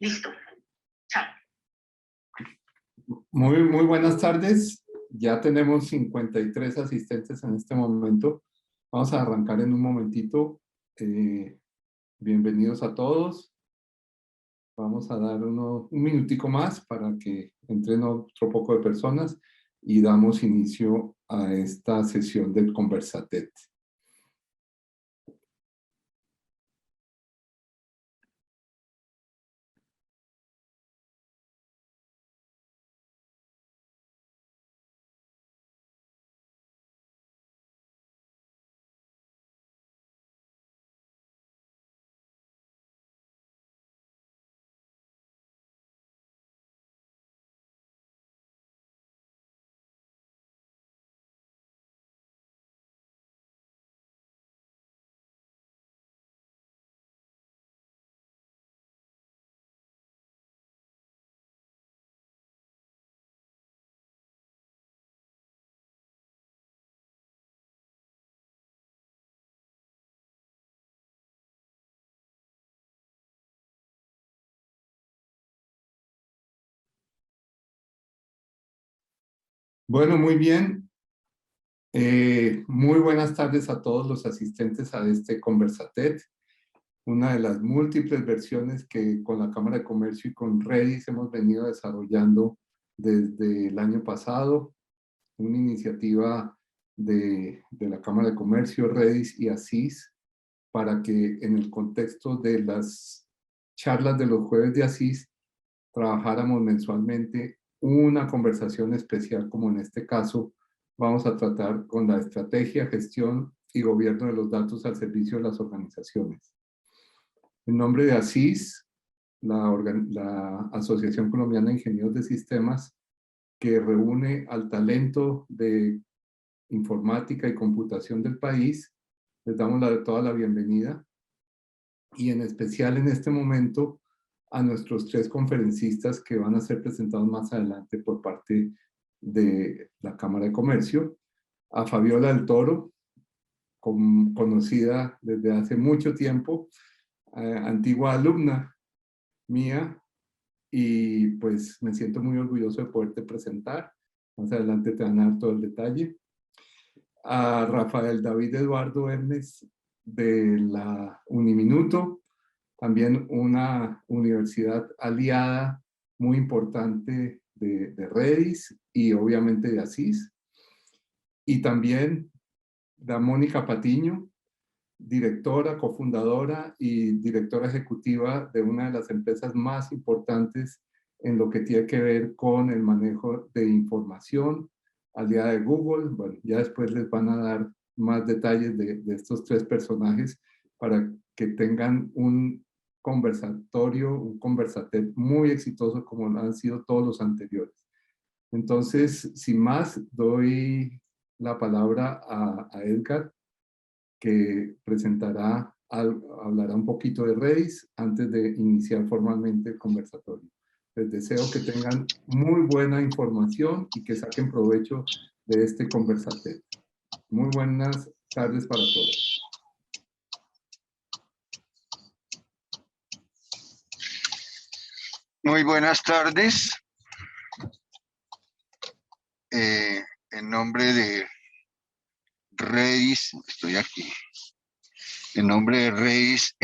Listo. Chao. Muy buenas tardes. Ya tenemos 53 asistentes en este momento. Vamos a arrancar en un momentito. Bienvenidos a todos. Vamos a dar un minutico más para que entren otro poco de personas y damos inicio a esta sesión del Conversatet. Bueno, muy bien. Muy buenas tardes a todos los asistentes a este Conversatet, una de las múltiples versiones que con la Cámara de Comercio y con Redis hemos venido desarrollando desde el año pasado, una iniciativa de la Cámara de Comercio, Redis y Asís, para que en el contexto de las charlas de los jueves de Asís trabajáramos mensualmente una conversación especial, como en este caso vamos a tratar con la estrategia, gestión y gobierno de los datos al servicio de las organizaciones. En nombre de Asís, la Asociación Colombiana de Ingenieros de Sistemas, que reúne al talento de informática y computación del país, les damos toda la bienvenida y en especial en este momento a nuestros tres conferencistas que van a ser presentados más adelante por parte de la Cámara de Comercio, a Fabiola del Toro, conocida desde hace mucho tiempo, antigua alumna mía, y pues me siento muy orgulloso de poderte presentar. Más adelante te van a dar todo el detalle. A Rafael David Eduardo Hermes de la Uniminuto, también una universidad aliada muy importante de Redis y obviamente de Asís. Y también da Mónica Patiño, directora, cofundadora y directora ejecutiva de una de las empresas más importantes en lo que tiene que ver con el manejo de información, aliada de Google. Bueno, ya después les van a dar más detalles de estos tres personajes para que tengan un conversatorio, un conversatet muy exitoso como han sido todos los anteriores. Entonces, sin más, doy la palabra a Edgar, que hablará un poquito de Redis antes de iniciar formalmente el conversatorio. Les deseo que tengan muy buena información y que saquen provecho de este conversatorio. Muy buenas tardes para todos. Muy buenas tardes. En nombre de Redis, estoy aquí. En nombre de Redis,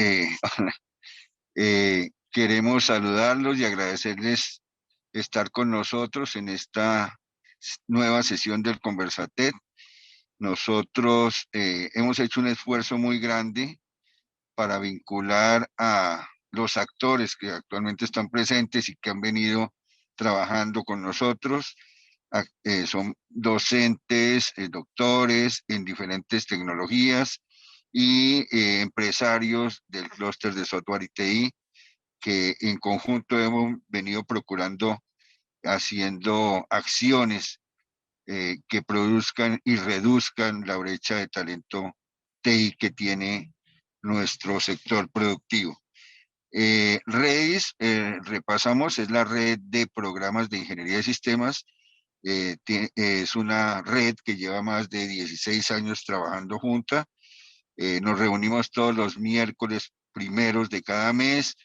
queremos saludarlos y agradecerles estar con nosotros en esta nueva sesión del Conversatet. Nosotros hemos hecho un esfuerzo muy grande para vincular a los actores que actualmente están presentes y que han venido trabajando con nosotros. Son docentes, doctores en diferentes tecnologías y empresarios del clúster de software y TI, que en conjunto hemos venido procurando haciendo acciones que produzcan y reduzcan la brecha de talento TI que tiene nuestro sector productivo. Redis, repasamos, es la red de programas de ingeniería de sistemas. Es una red que lleva más de 16 años trabajando junta. Nos reunimos todos los miércoles primeros de cada mes.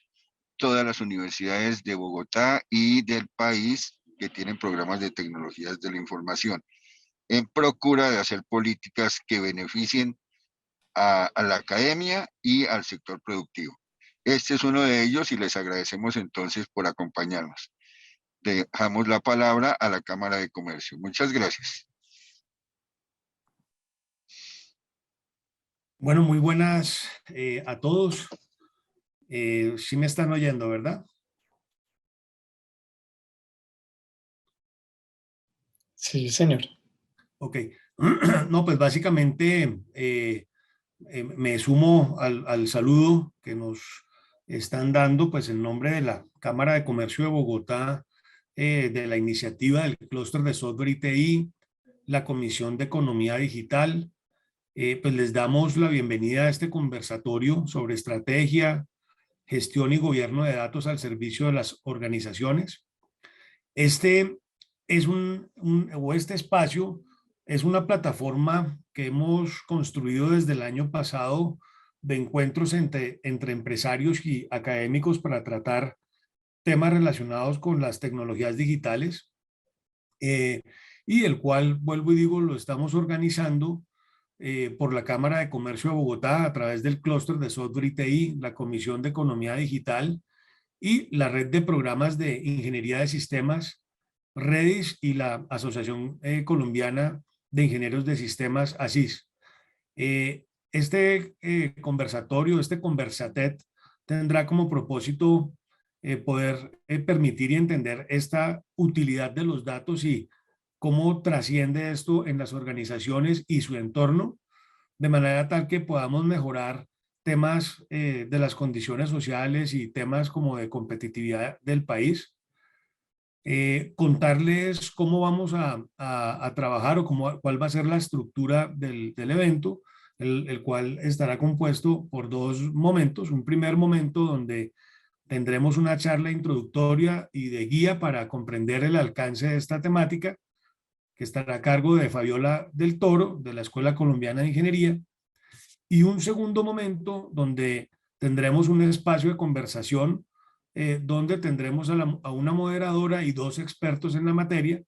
todas las universidades de Bogotá y del país que tienen programas de tecnologías de la información, en procura de hacer políticas que beneficien a la academia y al sector productivo. Este es uno de ellos y les agradecemos entonces por acompañarnos. Dejamos la palabra a la Cámara de Comercio. Muchas gracias. Bueno, muy buenas a todos. Sí me están oyendo, ¿verdad? Sí, señor. Ok. No, pues básicamente me sumo al saludo que nos están dando, pues en nombre de la Cámara de Comercio de Bogotá, de la iniciativa del Clúster de Software y TI, la Comisión de Economía Digital. Pues les damos la bienvenida a este conversatorio sobre estrategia, gestión y gobierno de datos al servicio de las organizaciones. Este es este espacio es una plataforma que hemos construido desde el año pasado de encuentros entre empresarios y académicos para tratar temas relacionados con las tecnologías digitales, y el cual, vuelvo y digo, lo estamos organizando por la Cámara de Comercio de Bogotá a través del Clúster de Software y TI, la Comisión de Economía Digital y la Red de Programas de Ingeniería de Sistemas, Redis, y la Asociación Colombiana de Ingenieros de Sistemas, ASIS. Este conversatorio, este Conversatet, tendrá como propósito poder permitir y entender esta utilidad de los datos y cómo trasciende esto en las organizaciones y su entorno, de manera tal que podamos mejorar temas de las condiciones sociales y temas como de competitividad del país. Contarles cómo vamos a trabajar o cuál va a ser la estructura del evento, el cual estará compuesto por dos momentos. Un primer momento donde tendremos una charla introductoria y de guía para comprender el alcance de esta temática, que estará a cargo de Fabiola del Toro, de la Escuela Colombiana de Ingeniería, y un segundo momento donde tendremos un espacio de conversación donde tendremos a una moderadora y dos expertos en la materia,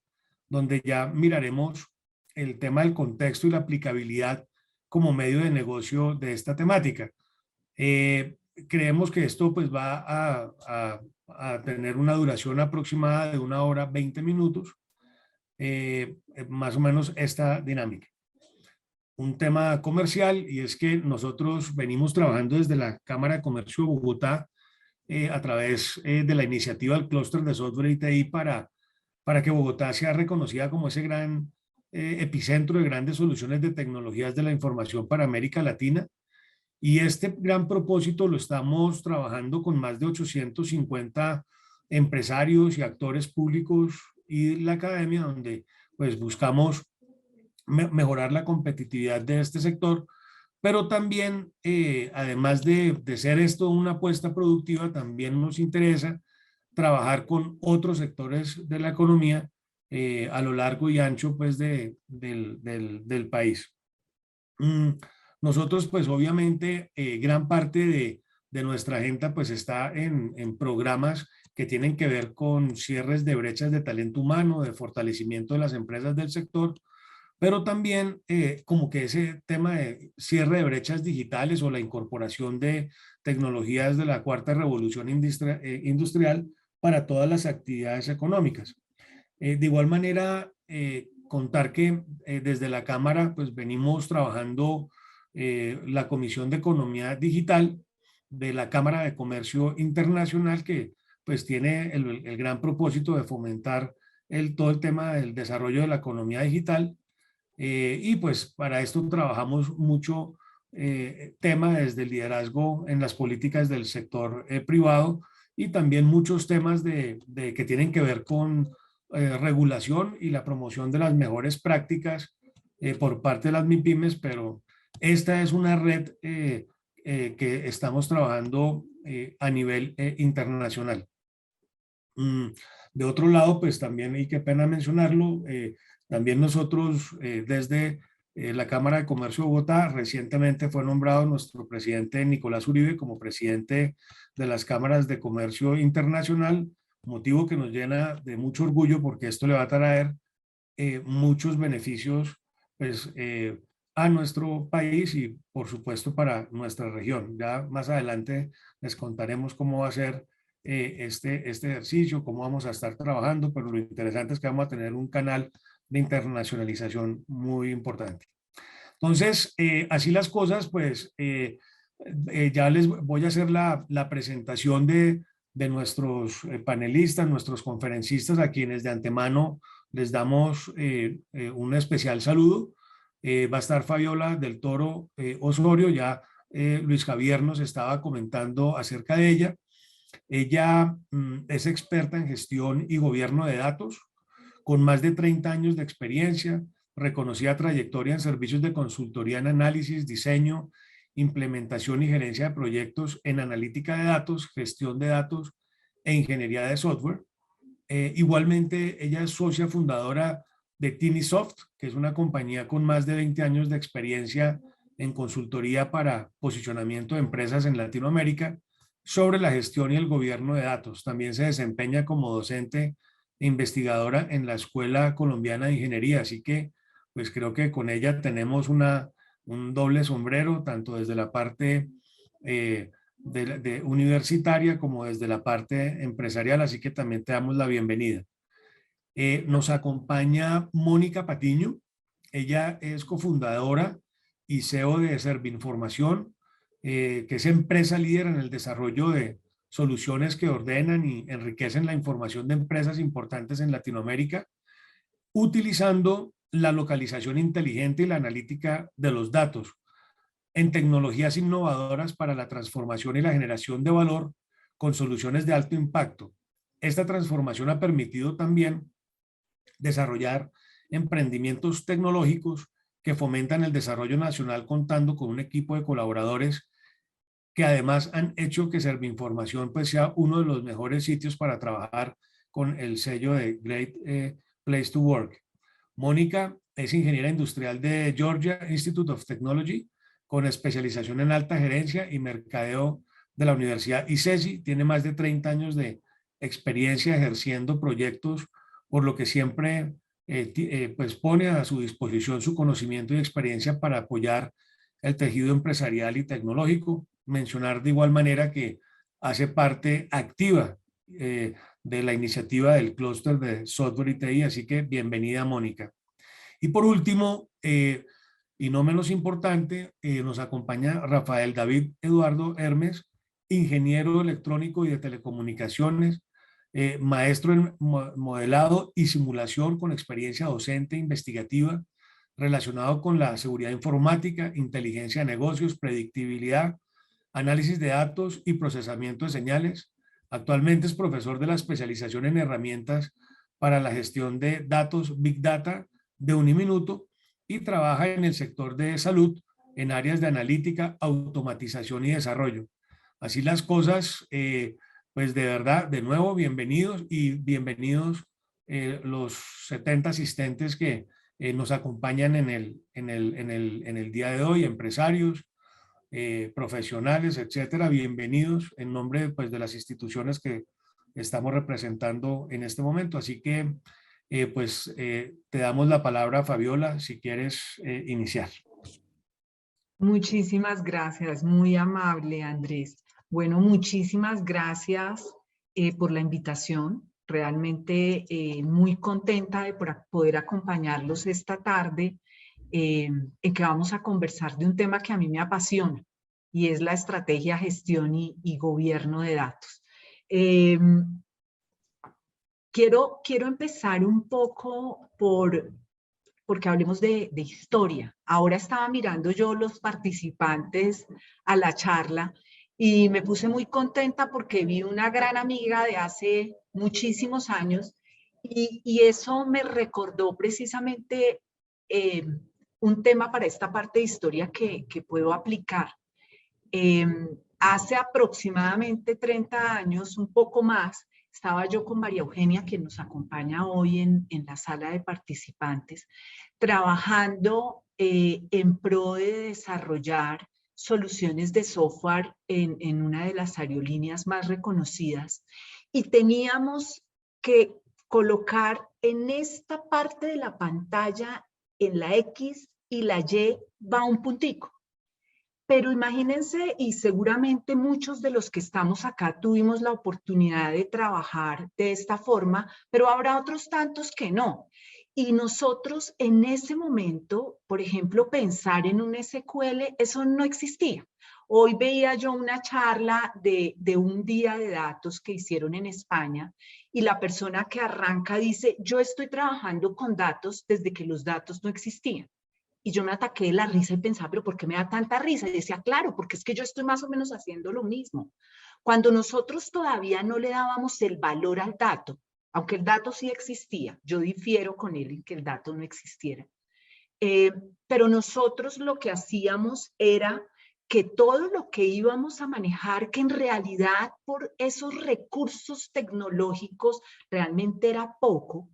donde ya miraremos el tema del contexto y la aplicabilidad como medio de negocio de esta temática. Creemos que esto pues va a tener una duración aproximada de 1 hora 20 minutos, más o menos esta dinámica. Un tema comercial, y es que nosotros venimos trabajando desde la Cámara de Comercio de Bogotá a través de la iniciativa del Clúster de Software y TI para que Bogotá sea reconocida como ese gran epicentro de grandes soluciones de tecnologías de la información para América Latina. Y este gran propósito lo estamos trabajando con más de 850 empresarios y actores públicos y la academia, donde pues buscamos mejorar la competitividad de este sector, pero también, además de ser esto una apuesta productiva, también nos interesa trabajar con otros sectores de la economía a lo largo y ancho pues, del país. Nosotros, pues obviamente, gran parte de nuestra agenda pues está en programas que tienen que ver con cierres de brechas de talento humano, de fortalecimiento de las empresas del sector, pero también como que ese tema de cierre de brechas digitales o la incorporación de tecnologías de la cuarta revolución industrial para todas las actividades económicas. De igual manera, contar que desde la Cámara pues venimos trabajando la Comisión de Economía Digital de la Cámara de Comercio Internacional, que pues tiene el gran propósito de fomentar todo el tema del desarrollo de la economía digital. Y pues para esto trabajamos mucho tema desde el liderazgo en las políticas del sector privado y también muchos temas que tienen que ver con regulación y la promoción de las mejores prácticas por parte de las MIPYMES, pero esta es una red que estamos trabajando a nivel internacional. De otro lado, pues también, y qué pena mencionarlo, también nosotros desde la Cámara de Comercio de Bogotá. Recientemente fue nombrado nuestro presidente Nicolás Uribe como presidente de las cámaras de comercio internacional, motivo que nos llena de mucho orgullo porque esto le va a traer muchos beneficios pues, a nuestro país y por supuesto para nuestra región. Ya más adelante les contaremos cómo va a ser este ejercicio, cómo vamos a estar trabajando, pero lo interesante es que vamos a tener un canal de internacionalización muy importante. Entonces, así las cosas, pues ya les voy a hacer la presentación de nuestros panelistas, nuestros conferencistas, a quienes de antemano les damos un especial saludo. Va a estar Fabiola del Toro Osorio, ya Luis Javier nos estaba comentando acerca de ella. Ella es experta en gestión y gobierno de datos, con más de 30 años de experiencia, reconocida trayectoria en servicios de consultoría en análisis, diseño, implementación y gerencia de proyectos en analítica de datos, gestión de datos e ingeniería de software. Igualmente, ella es socia fundadora de Tinisoft, que es una compañía con más de 20 años de experiencia en consultoría para posicionamiento de empresas en Latinoamérica sobre la gestión y el gobierno de datos. También se desempeña como docente e investigadora en la Escuela Colombiana de Ingeniería, así que pues creo que con ella tenemos un doble sombrero, tanto desde la parte de universitaria como desde la parte empresarial, así que también te damos la bienvenida. Nos acompaña Mónica Patiño, ella es cofundadora y CEO de Servinformación, que es empresa líder en el desarrollo de soluciones que ordenan y enriquecen la información de empresas importantes en Latinoamérica, utilizando la localización inteligente y la analítica de los datos en tecnologías innovadoras para la transformación y la generación de valor con soluciones de alto impacto. Esta transformación ha permitido también desarrollar emprendimientos tecnológicos que fomentan el desarrollo nacional contando con un equipo de colaboradores que además han hecho que Servinformación pues sea uno de los mejores sitios para trabajar con el sello de Great Place to Work. Mónica es ingeniera industrial de Georgia Institute of Technology con especialización en alta gerencia y mercadeo de la Universidad ICESI. Tiene más de 30 años de experiencia ejerciendo proyectos, por lo que siempre pues pone a su disposición su conocimiento y experiencia para apoyar el tejido empresarial y tecnológico. Mencionar de igual manera que hace parte activa de la iniciativa del clúster de software y TI, así que bienvenida, Mónica. Y por último, y no menos importante, nos acompaña Rafael David Eduardo Hermes, ingeniero electrónico y de telecomunicaciones, maestro en modelado y simulación con experiencia docente e investigativa relacionado con la seguridad informática, inteligencia de negocios, predictibilidad, análisis de datos y procesamiento de señales. Actualmente es profesor de la especialización en herramientas para la gestión de datos Big Data de Uniminuto y trabaja en el sector de salud en áreas de analítica, automatización y desarrollo. Así las cosas, pues de verdad, de nuevo, bienvenidos y bienvenidos los 70 asistentes que nos acompañan en el día de hoy, empresarios, profesionales, etcétera. Bienvenidos en nombre pues, de las instituciones que estamos representando en este momento. Así que te damos la palabra, Fabiola, si quieres iniciar. Muchísimas gracias, muy amable, Andrés. Bueno, muchísimas gracias por la invitación. Realmente muy contenta de poder acompañarlos esta tarde en que vamos a conversar de un tema que a mí me apasiona y es la estrategia, gestión y gobierno de datos. Quiero empezar un poco porque hablemos de historia. Ahora estaba mirando yo los participantes a la charla y me puse muy contenta porque vi una gran amiga de hace muchísimos años y eso me recordó precisamente un tema para esta parte de historia que puedo aplicar. Hace aproximadamente 30 años, un poco más, estaba yo con María Eugenia, que nos acompaña hoy en la sala de participantes, trabajando en pro de desarrollar soluciones de software en una de las aerolíneas más reconocidas, y teníamos que colocar en esta parte de la pantalla, en la X y la Y, va un puntico. Pero imagínense, y seguramente muchos de los que estamos acá tuvimos la oportunidad de trabajar de esta forma, pero habrá otros tantos que no. Y nosotros en ese momento, por ejemplo, pensar en un SQL, eso no existía. Hoy veía yo una charla de un día de datos que hicieron en España, y la persona que arranca dice, yo estoy trabajando con datos desde que los datos no existían. Y yo me ataqué de la risa y pensaba, pero ¿por qué me da tanta risa? Y decía, claro, porque es que yo estoy más o menos haciendo lo mismo. Cuando nosotros todavía no le dábamos el valor al dato, aunque el dato sí existía, yo difiero con él en que el dato no existiera. Pero nosotros lo que hacíamos era que todo lo que íbamos a manejar, que en realidad por esos recursos tecnológicos realmente era poco,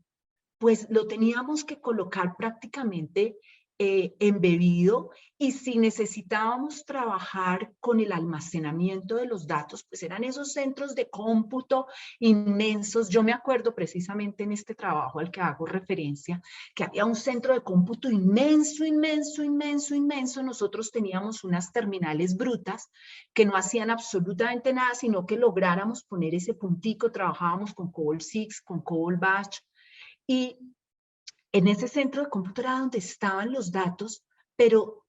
pues lo teníamos que colocar prácticamente embebido, y si necesitábamos trabajar con el almacenamiento de los datos, pues eran esos centros de cómputo inmensos. Yo me acuerdo precisamente en este trabajo al que hago referencia, que había un centro de cómputo inmenso, inmenso, inmenso, inmenso. Nosotros teníamos unas terminales brutas que no hacían absolutamente nada, sino que lográramos poner ese puntico. Trabajábamos con COBOL 6, con COBOL Bash, y en ese centro de cómputo era donde estaban los datos, pero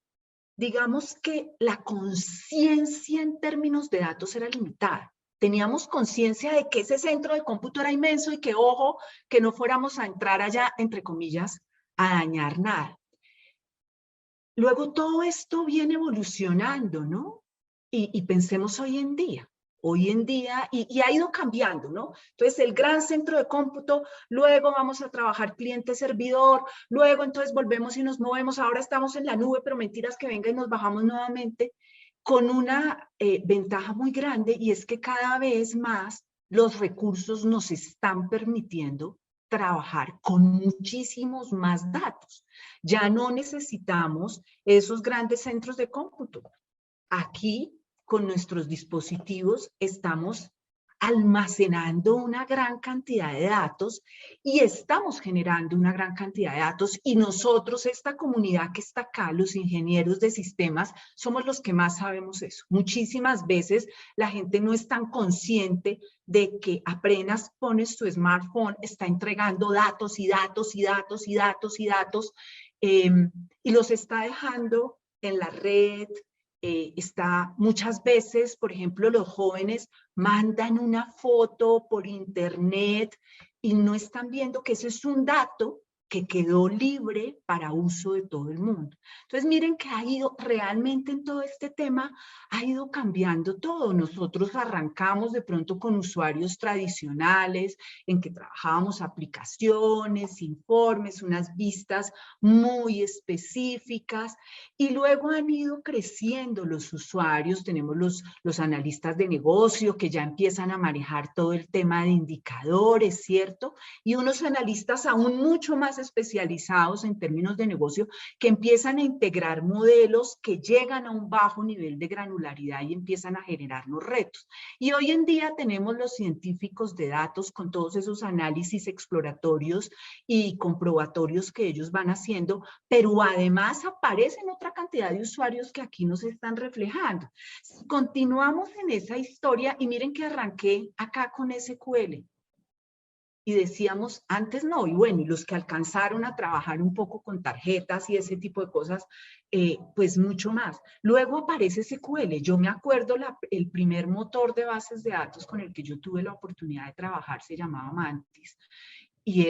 digamos que la conciencia en términos de datos era limitada. Teníamos conciencia de que ese centro de cómputo era inmenso y que, ojo, que no fuéramos a entrar allá, entre comillas, a dañar nada. Luego todo esto viene evolucionando, ¿no? Y pensemos hoy en día, y ha ido cambiando, ¿no? Entonces, el gran centro de cómputo, luego vamos a trabajar cliente-servidor, luego entonces volvemos y nos movemos, ahora estamos en la nube, pero mentiras que venga y nos bajamos nuevamente, con una ventaja muy grande, y es que cada vez más los recursos nos están permitiendo trabajar con muchísimos más datos. Ya no necesitamos esos grandes centros de cómputo. Aquí, con nuestros dispositivos, estamos almacenando una gran cantidad de datos y estamos generando una gran cantidad de datos, y nosotros, esta comunidad que está acá, los ingenieros de sistemas, somos los que más sabemos eso. Muchísimas veces la gente no es tan consciente de que apenas pones tu smartphone, está entregando datos y datos y datos y datos y datos, y los está dejando en la red. Está muchas veces, por ejemplo, los jóvenes mandan una foto por internet y no están viendo que eso es un dato que quedó libre para uso de todo el mundo. Entonces, miren que ha ido realmente en todo este tema, ha ido cambiando todo. Nosotros arrancamos de pronto con usuarios tradicionales, en que trabajábamos aplicaciones, informes, unas vistas muy específicas, y luego han ido creciendo los usuarios. Tenemos los analistas de negocio que ya empiezan a manejar todo el tema de indicadores, ¿cierto? Y unos analistas aún mucho más especializados en términos de negocio, que empiezan a integrar modelos que llegan a un bajo nivel de granularidad y empiezan a generarnos retos. Y hoy en día tenemos los científicos de datos con todos esos análisis exploratorios y comprobatorios que ellos van haciendo, pero además aparecen otra cantidad de usuarios que aquí nos están reflejando. Continuamos en esa historia, y miren que arranqué acá con SQL. Y decíamos, antes no, y bueno, y los que alcanzaron a trabajar un poco con tarjetas y ese tipo de cosas, pues mucho más. Luego aparece SQL. Yo me acuerdo el primer motor de bases de datos con el que yo tuve la oportunidad de trabajar se llamaba Mantis, y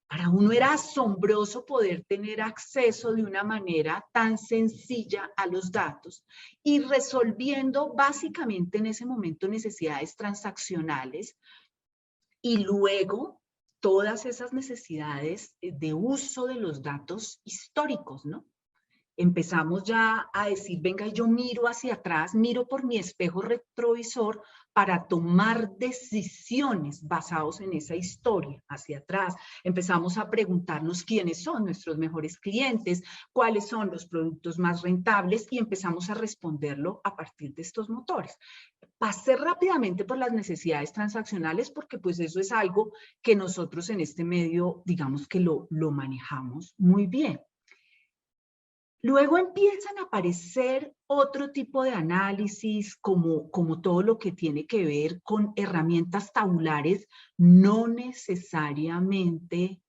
para uno era asombroso poder tener acceso de una manera tan sencilla a los datos y resolviendo básicamente en ese momento necesidades transaccionales, y luego todas esas necesidades de uso de los datos históricos, ¿no? Empezamos ya a decir, venga, yo miro hacia atrás, miro por mi espejo retrovisor para tomar decisiones basadas en esa historia hacia atrás. Empezamos a preguntarnos quiénes son nuestros mejores clientes, cuáles son los productos más rentables y empezamos a responderlo a partir de estos motores. Pasé rápidamente por las necesidades transaccionales porque pues eso es algo que nosotros en este medio, digamos que lo manejamos muy bien. Luego empiezan a aparecer otro tipo de análisis, como todo lo que tiene que ver con herramientas tabulares, no necesariamente,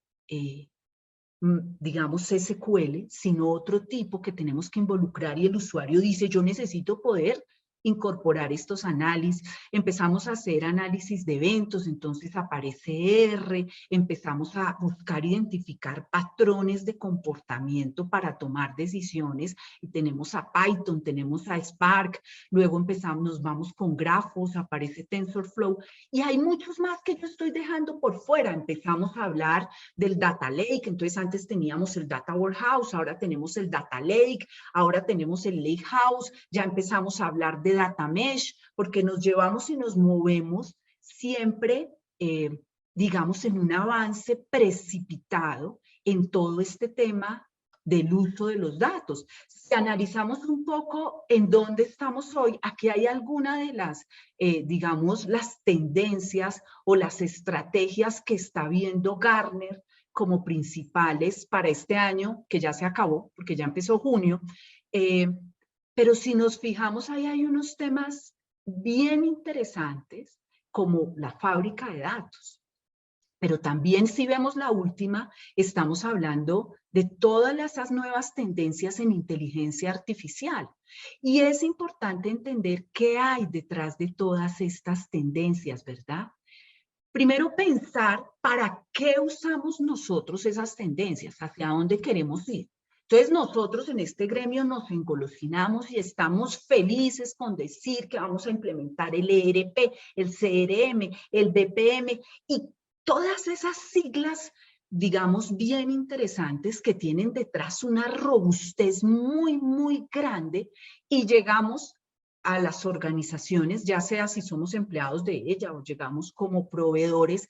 digamos, SQL, sino otro tipo que tenemos que involucrar y el usuario dice, yo necesito poder incorporar estos análisis. Empezamos a hacer análisis de eventos, entonces aparece R, empezamos a buscar identificar patrones de comportamiento para tomar decisiones y tenemos a Python, tenemos a Spark, luego nos vamos con grafos, aparece TensorFlow y hay muchos más que yo estoy dejando por fuera. Empezamos a hablar del Data Lake, entonces antes teníamos el Data Warehouse, ahora tenemos el Data Lake, ahora tenemos el Lake House, ya empezamos a hablar de Data Mesh, porque nos llevamos y nos movemos siempre, digamos, en un avance precipitado en todo este tema del uso de los datos. Si analizamos un poco en dónde estamos hoy, aquí hay alguna de las, digamos, las tendencias o las estrategias que está viendo Gartner como principales para este año, que ya se acabó, porque ya empezó junio. Pero si nos fijamos, ahí hay unos temas bien interesantes, como la fábrica de datos. Pero también si vemos la última, estamos hablando de todas esas nuevas tendencias en inteligencia artificial. Y es importante entender qué hay detrás de todas estas tendencias, ¿verdad? Primero pensar para qué usamos nosotros esas tendencias, hacia dónde queremos ir. Entonces nosotros en este gremio nos engolosinamos y estamos felices con decir que vamos a implementar el ERP, el CRM, el BPM y todas esas siglas, digamos, bien interesantes que tienen detrás una robustez muy, muy grande y llegamos a las organizaciones, ya sea si somos empleados de ella o llegamos como proveedores,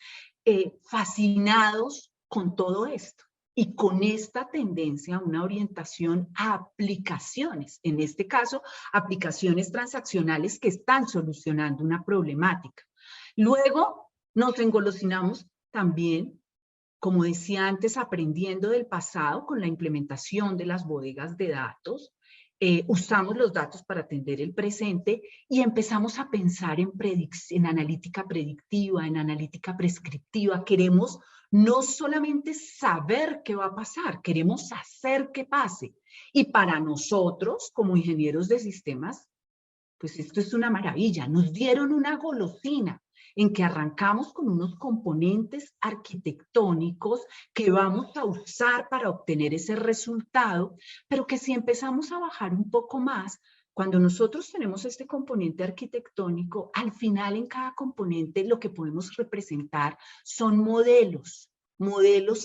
fascinados con todo esto. Y con esta tendencia, una orientación a aplicaciones, en este caso, aplicaciones transaccionales que están solucionando una problemática. Luego nos engolosinamos también, como decía antes, aprendiendo del pasado con la implementación de las bodegas de datos. Usamos los datos para atender el presente y empezamos a pensar en analítica predictiva, en analítica prescriptiva. Queremos no solamente saber qué va a pasar, queremos hacer que pase. Y para nosotros, como ingenieros de sistemas, pues esto es una maravilla. Nos dieron una golosina en que arrancamos con unos componentes arquitectónicos que vamos a usar para obtener ese resultado, pero que si empezamos a bajar un poco más, cuando nosotros tenemos este componente arquitectónico, al final en cada componente lo que podemos representar son modelos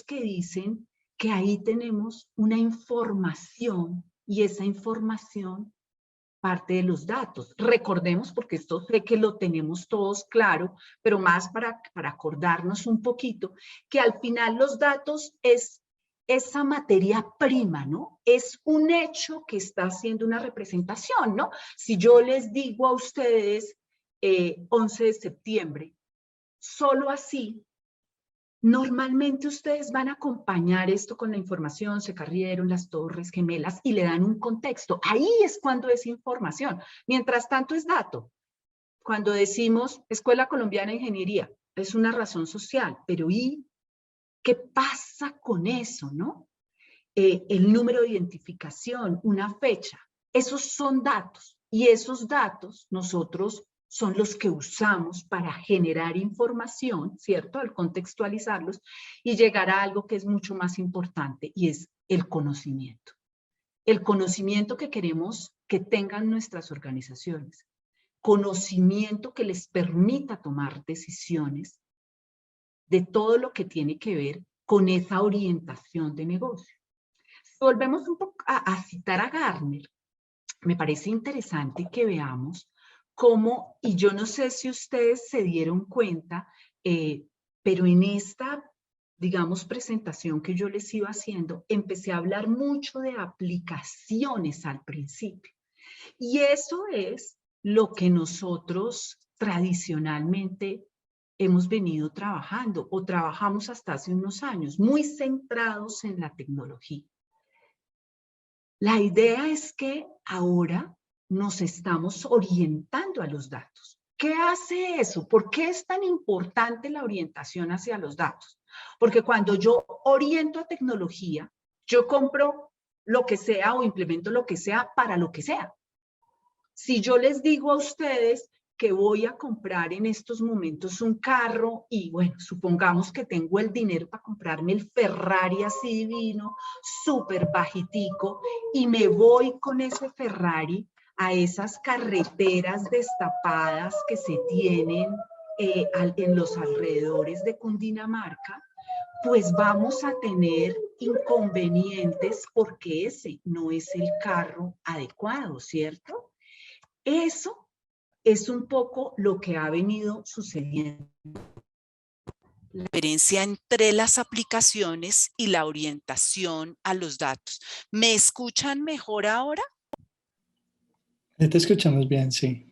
que dicen que ahí tenemos una información y esa información parte de los datos. Recordemos, porque esto sé que lo tenemos todos claro, pero más para acordarnos un poquito, que al final los datos es esa materia prima, ¿no? Es un hecho que está haciendo una representación, ¿no? Si yo les digo a ustedes 11 de septiembre, solo así, normalmente ustedes van a acompañar esto con la información, se cayeron las torres gemelas y le dan un contexto. Ahí es cuando es información. Mientras tanto es dato. Cuando decimos Escuela Colombiana de Ingeniería, es una razón social, pero ¿y qué pasa con eso, no? El número de identificación, una fecha, esos son datos y esos datos nosotros son los que usamos para generar información, ¿cierto? Al contextualizarlos y llegar a algo que es mucho más importante y es el conocimiento. El conocimiento que queremos que tengan nuestras organizaciones. Conocimiento que les permita tomar decisiones de todo lo que tiene que ver con esa orientación de negocio. volvemos un poco a citar a Gartner. Me parece interesante que veamos cómo, y yo no sé si ustedes se dieron cuenta, pero en esta, digamos, presentación que yo les iba haciendo, empecé a hablar mucho de aplicaciones al principio. Y eso es lo que nosotros tradicionalmente hemos venido trabajando o trabajamos hasta hace unos años, muy centrados en la tecnología. La idea es que ahora nos estamos orientando a los datos. ¿Qué hace eso? ¿Por qué es tan importante la orientación hacia los datos? Porque cuando yo oriento a tecnología, yo compro lo que sea o implemento lo que sea para lo que sea. Si yo les digo a ustedes que voy a comprar en estos momentos un carro y bueno, supongamos que tengo el dinero para comprarme el Ferrari así divino, súper bajitico, y me voy con ese Ferrari a esas carreteras destapadas que se tienen en los alrededores de Cundinamarca, pues vamos a tener inconvenientes porque ese no es el carro adecuado, ¿cierto? Eso es un poco lo que ha venido sucediendo. La diferencia entre las aplicaciones y la orientación a los datos. ¿Me escuchan mejor ahora? Te escuchamos bien, sí.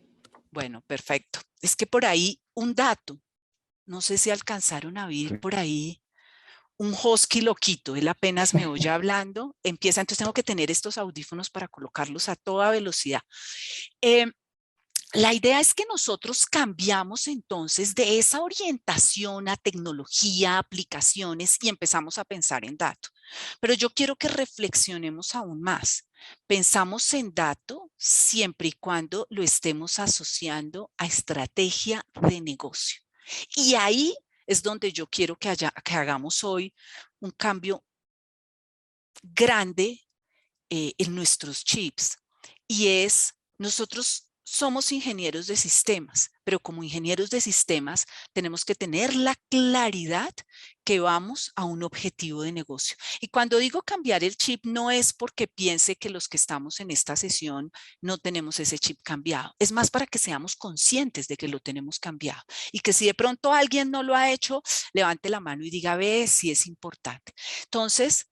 Bueno, perfecto. Es que por ahí un dato, no sé si alcanzaron a ver por ahí un husky loquito, él apenas me oye hablando, empieza, entonces tengo que tener estos audífonos para colocarlos a toda velocidad. La idea es que nosotros cambiamos entonces de esa orientación a tecnología, aplicaciones y empezamos a pensar en dato. Pero yo quiero que reflexionemos aún más. Pensamos en dato siempre y cuando lo estemos asociando a estrategia de negocio. Y ahí es donde yo quiero que hagamos hoy un cambio grande en nuestros chips. Y es, nosotros somos ingenieros de sistemas, pero como ingenieros de sistemas tenemos que tener la claridad que vamos a un objetivo de negocio. Y cuando digo cambiar el chip, no es porque piense que los que estamos en esta sesión no tenemos ese chip cambiado. Es más para que seamos conscientes de que lo tenemos cambiado. Y que si de pronto alguien no lo ha hecho, levante la mano y diga, ve, si es importante. Entonces,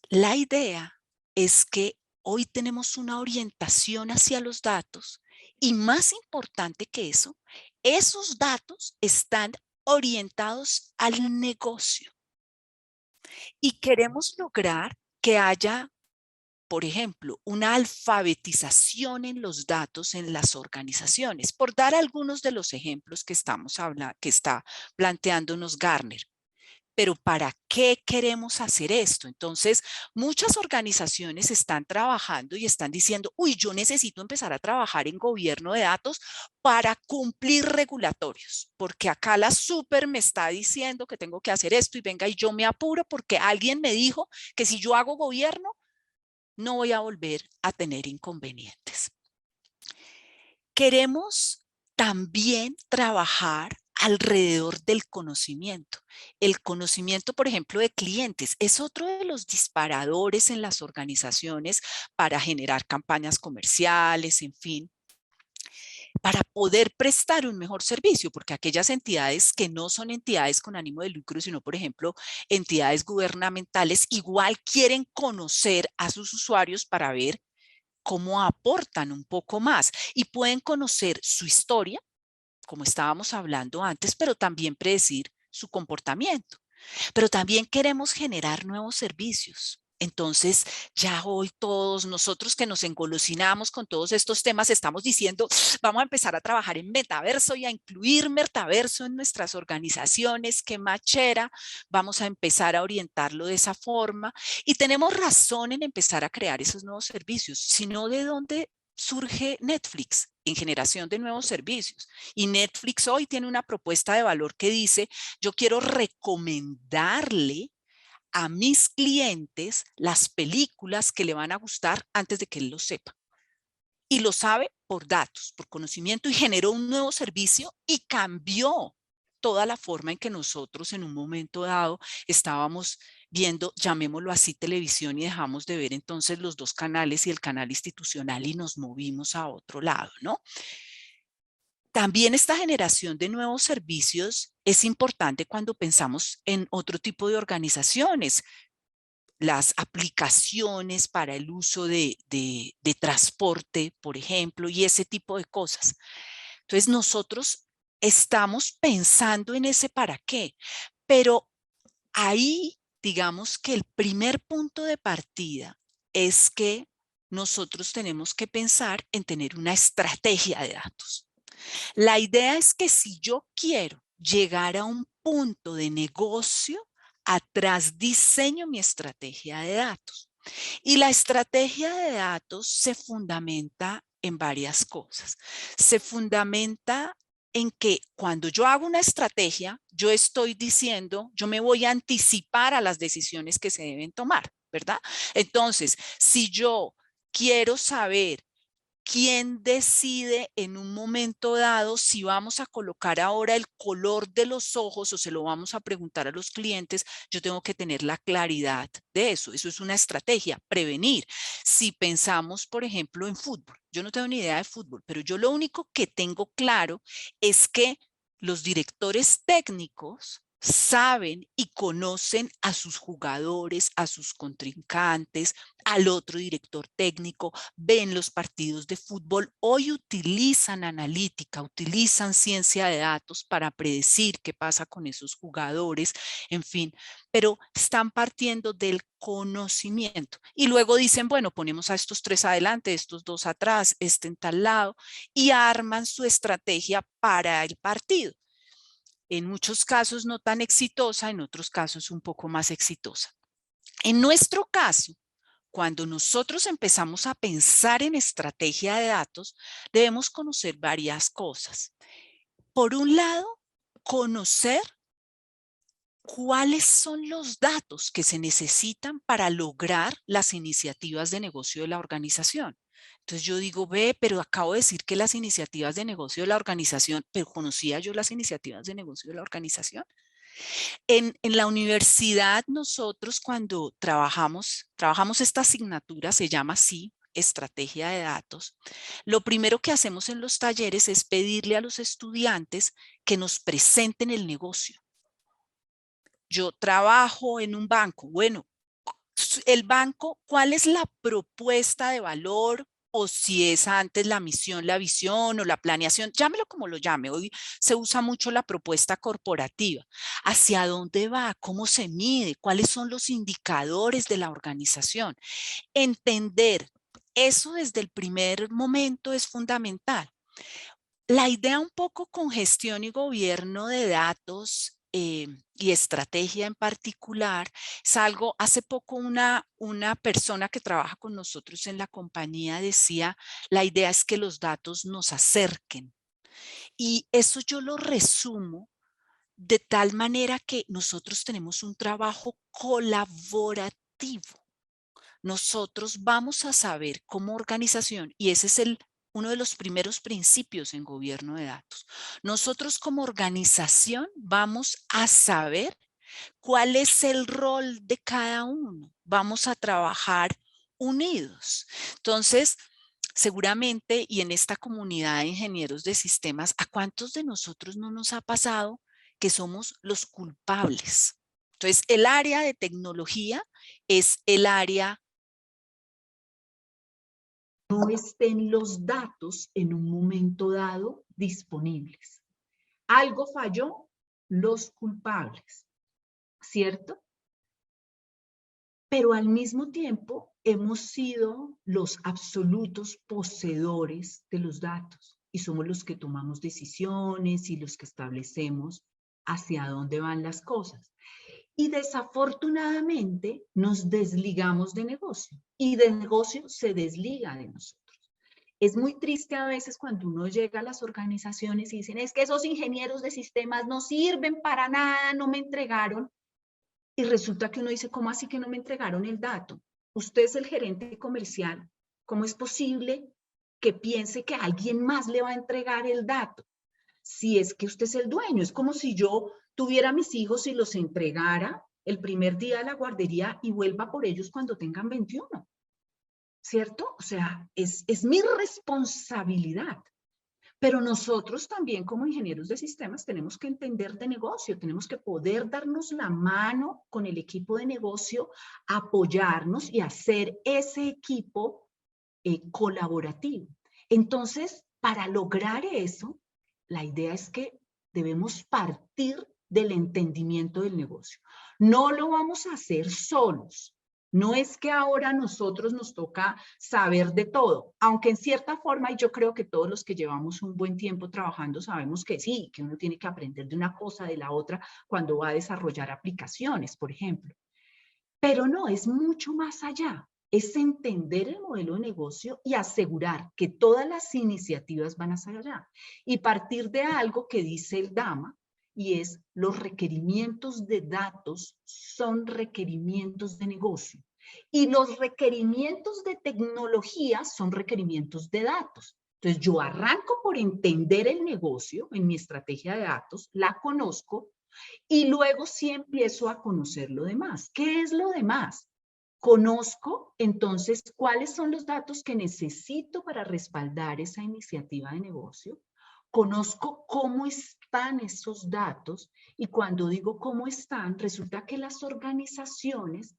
la idea es que hoy tenemos una orientación hacia los datos y más importante que eso, esos datos están orientados al negocio. Y queremos lograr que haya, por ejemplo, una alfabetización en los datos en las organizaciones. Por dar algunos de los ejemplos que está planteándonos Gartner. Pero ¿para qué queremos hacer esto? Entonces, muchas organizaciones están trabajando y están diciendo, uy, yo necesito empezar a trabajar en gobierno de datos para cumplir regulatorios, porque acá la super me está diciendo que tengo que hacer esto y venga y yo me apuro porque alguien me dijo que si yo hago gobierno, no voy a volver a tener inconvenientes. Queremos también trabajar alrededor del conocimiento. El conocimiento, por ejemplo, de clientes es otro de los disparadores en las organizaciones para generar campañas comerciales, en fin, para poder prestar un mejor servicio, porque aquellas entidades que no son entidades con ánimo de lucro, sino, por ejemplo, entidades gubernamentales, igual quieren conocer a sus usuarios para ver cómo aportan un poco más y pueden conocer su historia, como estábamos hablando antes, pero también predecir su comportamiento. Pero también queremos generar nuevos servicios. Entonces, ya hoy todos nosotros que nos engolosinamos con todos estos temas, estamos diciendo, vamos a empezar a trabajar en metaverso y a incluir metaverso en nuestras organizaciones, qué machera, vamos a empezar a orientarlo de esa forma y tenemos razón en empezar a crear esos nuevos servicios, sino de dónde surge Netflix en generación de nuevos servicios. Y Netflix hoy tiene una propuesta de valor que dice, yo quiero recomendarle a mis clientes las películas que le van a gustar antes de que él lo sepa. Y lo sabe por datos, por conocimiento y generó un nuevo servicio y cambió toda la forma en que nosotros en un momento dado estábamos viendo, llamémoslo así, televisión, y dejamos de ver entonces los dos canales y el canal institucional y nos movimos a otro lado, ¿no? También esta generación de nuevos servicios es importante cuando pensamos en otro tipo de organizaciones, las aplicaciones para el uso de transporte, por ejemplo, y ese tipo de cosas. Entonces nosotros estamos pensando en ese para qué, pero ahí digamos que el primer punto de partida es que nosotros tenemos que pensar en tener una estrategia de datos. La idea es que si yo quiero llegar a un punto de negocio, atrás diseño mi estrategia de datos. Y la estrategia de datos se fundamenta en varias cosas. Se fundamenta en que cuando yo hago una estrategia, yo estoy diciendo, yo me voy a anticipar a las decisiones que se deben tomar, ¿verdad? Entonces, si yo quiero saber ¿quién decide en un momento dado si vamos a colocar ahora el color de los ojos o se lo vamos a preguntar a los clientes? Yo tengo que tener la claridad de eso. Eso es una estrategia, prevenir. Si pensamos, por ejemplo, en fútbol, yo no tengo ni idea de fútbol, pero yo lo único que tengo claro es que los directores técnicos saben y conocen a sus jugadores, a sus contrincantes, al otro director técnico, ven los partidos de fútbol. Hoy utilizan analítica, utilizan ciencia de datos para predecir qué pasa con esos jugadores, en fin, pero están partiendo del conocimiento. Y luego dicen, bueno, ponemos a estos 3 adelante, estos 2 atrás, este en tal lado, y arman su estrategia para el partido. En muchos casos no tan exitosa, en otros casos un poco más exitosa. En nuestro caso, cuando nosotros empezamos a pensar en estrategia de datos, debemos conocer varias cosas. Por un lado, conocer cuáles son los datos que se necesitan para lograr las iniciativas de negocio de la organización. Entonces yo digo, ve, pero acabo de decir que las iniciativas de negocio de la organización, pero ¿conocía yo las iniciativas de negocio de la organización? En la universidad nosotros cuando trabajamos esta asignatura, se llama así, estrategia de datos. Lo primero que hacemos en los talleres es pedirle a los estudiantes que nos presenten el negocio. Yo trabajo en un banco. Bueno, el banco, ¿cuál es la propuesta de valor? O si es antes la misión, la visión o la planeación, llámelo como lo llame. Hoy se usa mucho la propuesta corporativa. ¿Hacia dónde va? ¿Cómo se mide? ¿Cuáles son los indicadores de la organización? Entender eso desde el primer momento es fundamental. La idea un poco con gestión y gobierno de datos y estrategia en particular es algo, hace poco una persona que trabaja con nosotros en la compañía decía, la idea es que los datos nos acerquen. Y eso yo lo resumo de tal manera que nosotros tenemos un trabajo colaborativo. Nosotros vamos a saber como organización, y ese es uno de los primeros principios en gobierno de datos. Nosotros como organización vamos a saber cuál es el rol de cada uno. Vamos a trabajar unidos. Entonces, seguramente, y en esta comunidad de ingenieros de sistemas, ¿a cuántos de nosotros no nos ha pasado que somos los culpables? Entonces, el área de tecnología es el área no estén los datos en un momento dado disponibles. Algo falló, los culpables, ¿cierto? Pero al mismo tiempo hemos sido los absolutos poseedores de los datos y somos los que tomamos decisiones y los que establecemos hacia dónde van las cosas. Y desafortunadamente nos desligamos de negocio y de negocio se desliga de nosotros. Es muy triste a veces cuando uno llega a las organizaciones y dicen, es que esos ingenieros de sistemas no sirven para nada, no me entregaron. Y resulta que uno dice, ¿cómo así que no me entregaron el dato? Usted es el gerente comercial. ¿Cómo es posible que piense que alguien más le va a entregar el dato? Si es que usted es el dueño, es como si yo tuviera mis hijos y los entregara el primer día de la guardería y vuelva por ellos cuando tengan 21, ¿cierto? O sea, es mi responsabilidad. Pero nosotros también como ingenieros de sistemas tenemos que entender de negocio, tenemos que poder darnos la mano con el equipo de negocio, apoyarnos y hacer ese equipo colaborativo. Entonces, para lograr eso, la idea es que debemos partir del entendimiento del negocio. No lo vamos a hacer solos. No es que ahora a nosotros nos toca saber de todo, aunque en cierta forma, y yo creo que todos los que llevamos un buen tiempo trabajando sabemos que sí, que uno tiene que aprender de una cosa, de la otra, cuando va a desarrollar aplicaciones, por ejemplo. Pero no, es mucho más allá. Es entender el modelo de negocio y asegurar que todas las iniciativas van hacia allá. Y partir de algo que dice el DAMA, y es los requerimientos de datos son requerimientos de negocio. Y los requerimientos de tecnología son requerimientos de datos. Entonces yo arranco por entender el negocio en mi estrategia de datos, la conozco, y luego sí empiezo a conocer lo demás. ¿Qué es lo demás? Conozco entonces cuáles son los datos que necesito para respaldar esa iniciativa de negocio. Conozco cómo están esos datos y cuando digo cómo están, resulta que las organizaciones,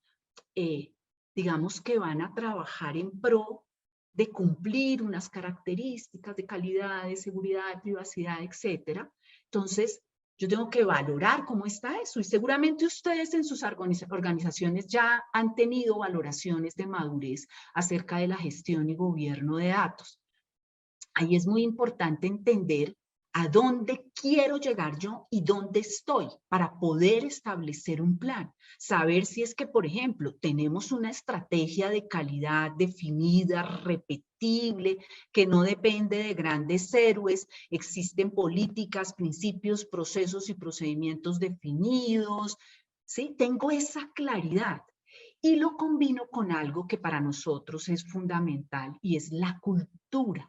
digamos que van a trabajar en pro de cumplir unas características de calidad, de seguridad, de privacidad, etcétera. Entonces, yo tengo que valorar cómo está eso y seguramente ustedes en sus organizaciones ya han tenido valoraciones de madurez acerca de la gestión y gobierno de datos. Ahí es muy importante entender a dónde quiero llegar yo y dónde estoy para poder establecer un plan. Saber si es que, por ejemplo, tenemos una estrategia de calidad definida, repetible, que no depende de grandes héroes, existen políticas, principios, procesos y procedimientos definidos, ¿sí? Tengo esa claridad. Y lo combino con algo que para nosotros es fundamental y es la cultura.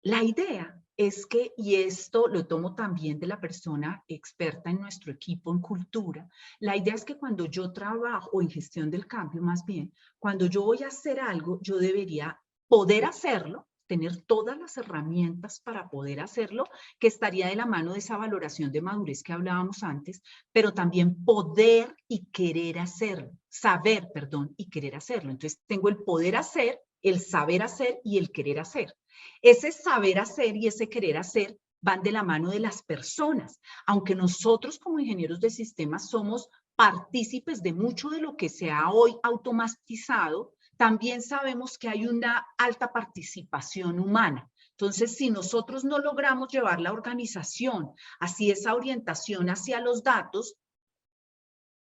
La idea es que, y esto lo tomo también de la persona experta en nuestro equipo en cultura, la idea es que cuando yo trabajo, o en gestión del cambio más bien, cuando yo voy a hacer algo, yo debería poder hacerlo, tener todas las herramientas para poder hacerlo, que estaría de la mano de esa valoración de madurez que hablábamos antes, pero también poder y querer hacerlo, saber, perdón, y querer hacerlo. Entonces tengo el poder hacer, el saber hacer y el querer hacer. Ese saber hacer y ese querer hacer van de la mano de las personas, aunque nosotros como ingenieros de sistemas somos partícipes de mucho de lo que se ha hoy automatizado, también sabemos que hay una alta participación humana. Entonces, si nosotros no logramos llevar la organización hacia esa orientación hacia los datos,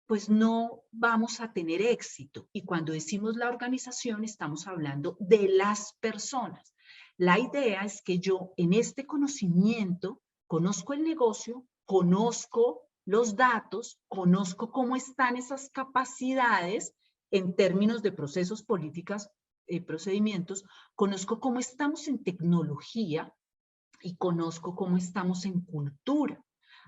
pues no vamos a tener éxito. Y cuando decimos la organización, estamos hablando de las personas. La idea es que yo en este conocimiento conozco el negocio, conozco los datos, conozco cómo están esas capacidades en términos de procesos, políticas, procedimientos, conozco cómo estamos en tecnología y conozco cómo estamos en cultura.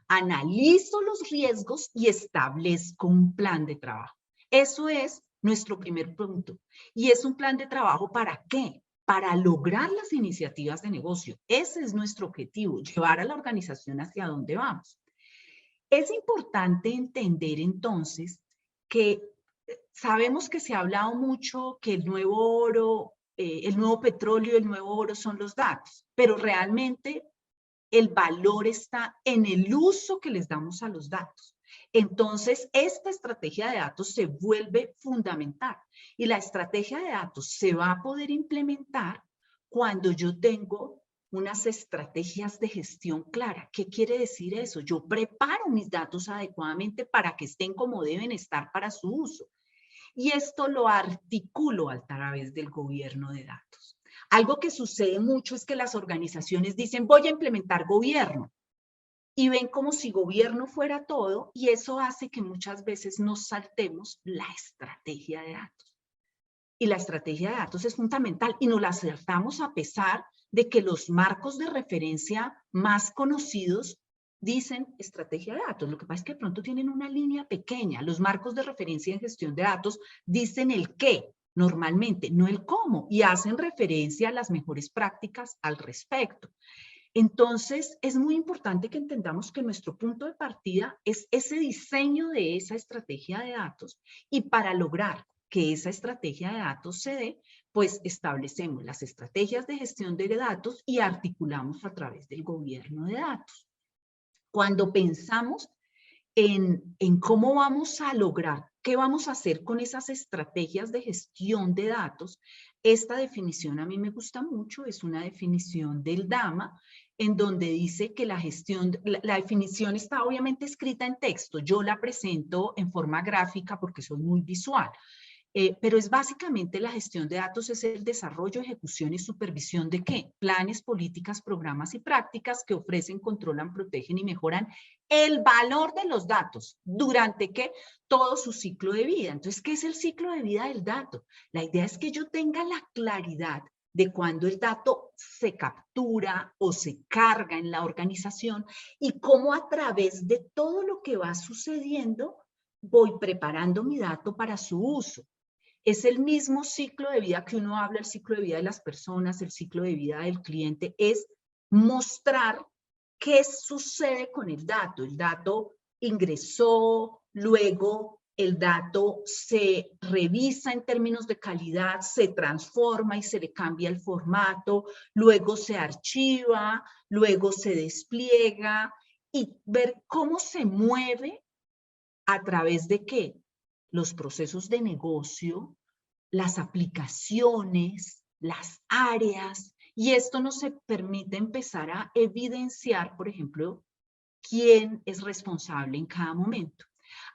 Analizo los riesgos y establezco un plan de trabajo. Eso es nuestro primer punto. ¿Y es un plan de trabajo para qué? Para lograr las iniciativas de negocio. Ese es nuestro objetivo, llevar a la organización hacia dónde vamos. Es importante entender entonces que sabemos que se ha hablado mucho que el nuevo oro, el nuevo petróleo, el nuevo oro son los datos, pero realmente el valor está en el uso que les damos a los datos. Entonces, esta estrategia de datos se vuelve fundamental y la estrategia de datos se va a poder implementar cuando yo tengo unas estrategias de gestión clara. ¿Qué quiere decir eso? Yo preparo mis datos adecuadamente para que estén como deben estar para su uso. Y esto lo articulo a través del gobierno de datos. Algo que sucede mucho es que las organizaciones dicen, voy a implementar gobierno. Y ven como si gobierno fuera todo, y eso hace que muchas veces nos saltemos la estrategia de datos. Y la estrategia de datos es fundamental, y nos la saltamos a pesar de que los marcos de referencia más conocidos dicen estrategia de datos. Lo que pasa es que de pronto tienen una línea pequeña. Los marcos de referencia en gestión de datos dicen el qué, normalmente, no el cómo, y hacen referencia a las mejores prácticas al respecto. Entonces, es muy importante que entendamos que nuestro punto de partida es ese diseño de esa estrategia de datos, y para lograr que esa estrategia de datos se dé, pues establecemos las estrategias de gestión de datos y articulamos a través del gobierno de datos. Cuando pensamos en cómo vamos a lograr, qué vamos a hacer con esas estrategias de gestión de datos, esta definición a mí me gusta mucho, es una definición del DAMA, en donde dice que la gestión, la definición está obviamente escrita en texto, yo la presento en forma gráfica porque soy muy visual. Pero es básicamente la gestión de datos, es el desarrollo, ejecución y supervisión de ¿qué? Planes, políticas, programas y prácticas que ofrecen, controlan, protegen y mejoran el valor de los datos durante ¿qué? Todo su ciclo de vida. Entonces, ¿qué es el ciclo de vida del dato? La idea es que yo tenga la claridad de cuando el dato se captura o se carga en la organización y cómo a través de todo lo que va sucediendo voy preparando mi dato para su uso. Es el mismo ciclo de vida que uno habla, el ciclo de vida de las personas, el ciclo de vida del cliente, es mostrar qué sucede con el dato. El dato ingresó, luego el dato se revisa en términos de calidad, se transforma y se le cambia el formato, luego se archiva, luego se despliega, y ver cómo se mueve a través de qué, los procesos de negocio, las aplicaciones, las áreas, y esto nos permite empezar a evidenciar, por ejemplo, quién es responsable en cada momento.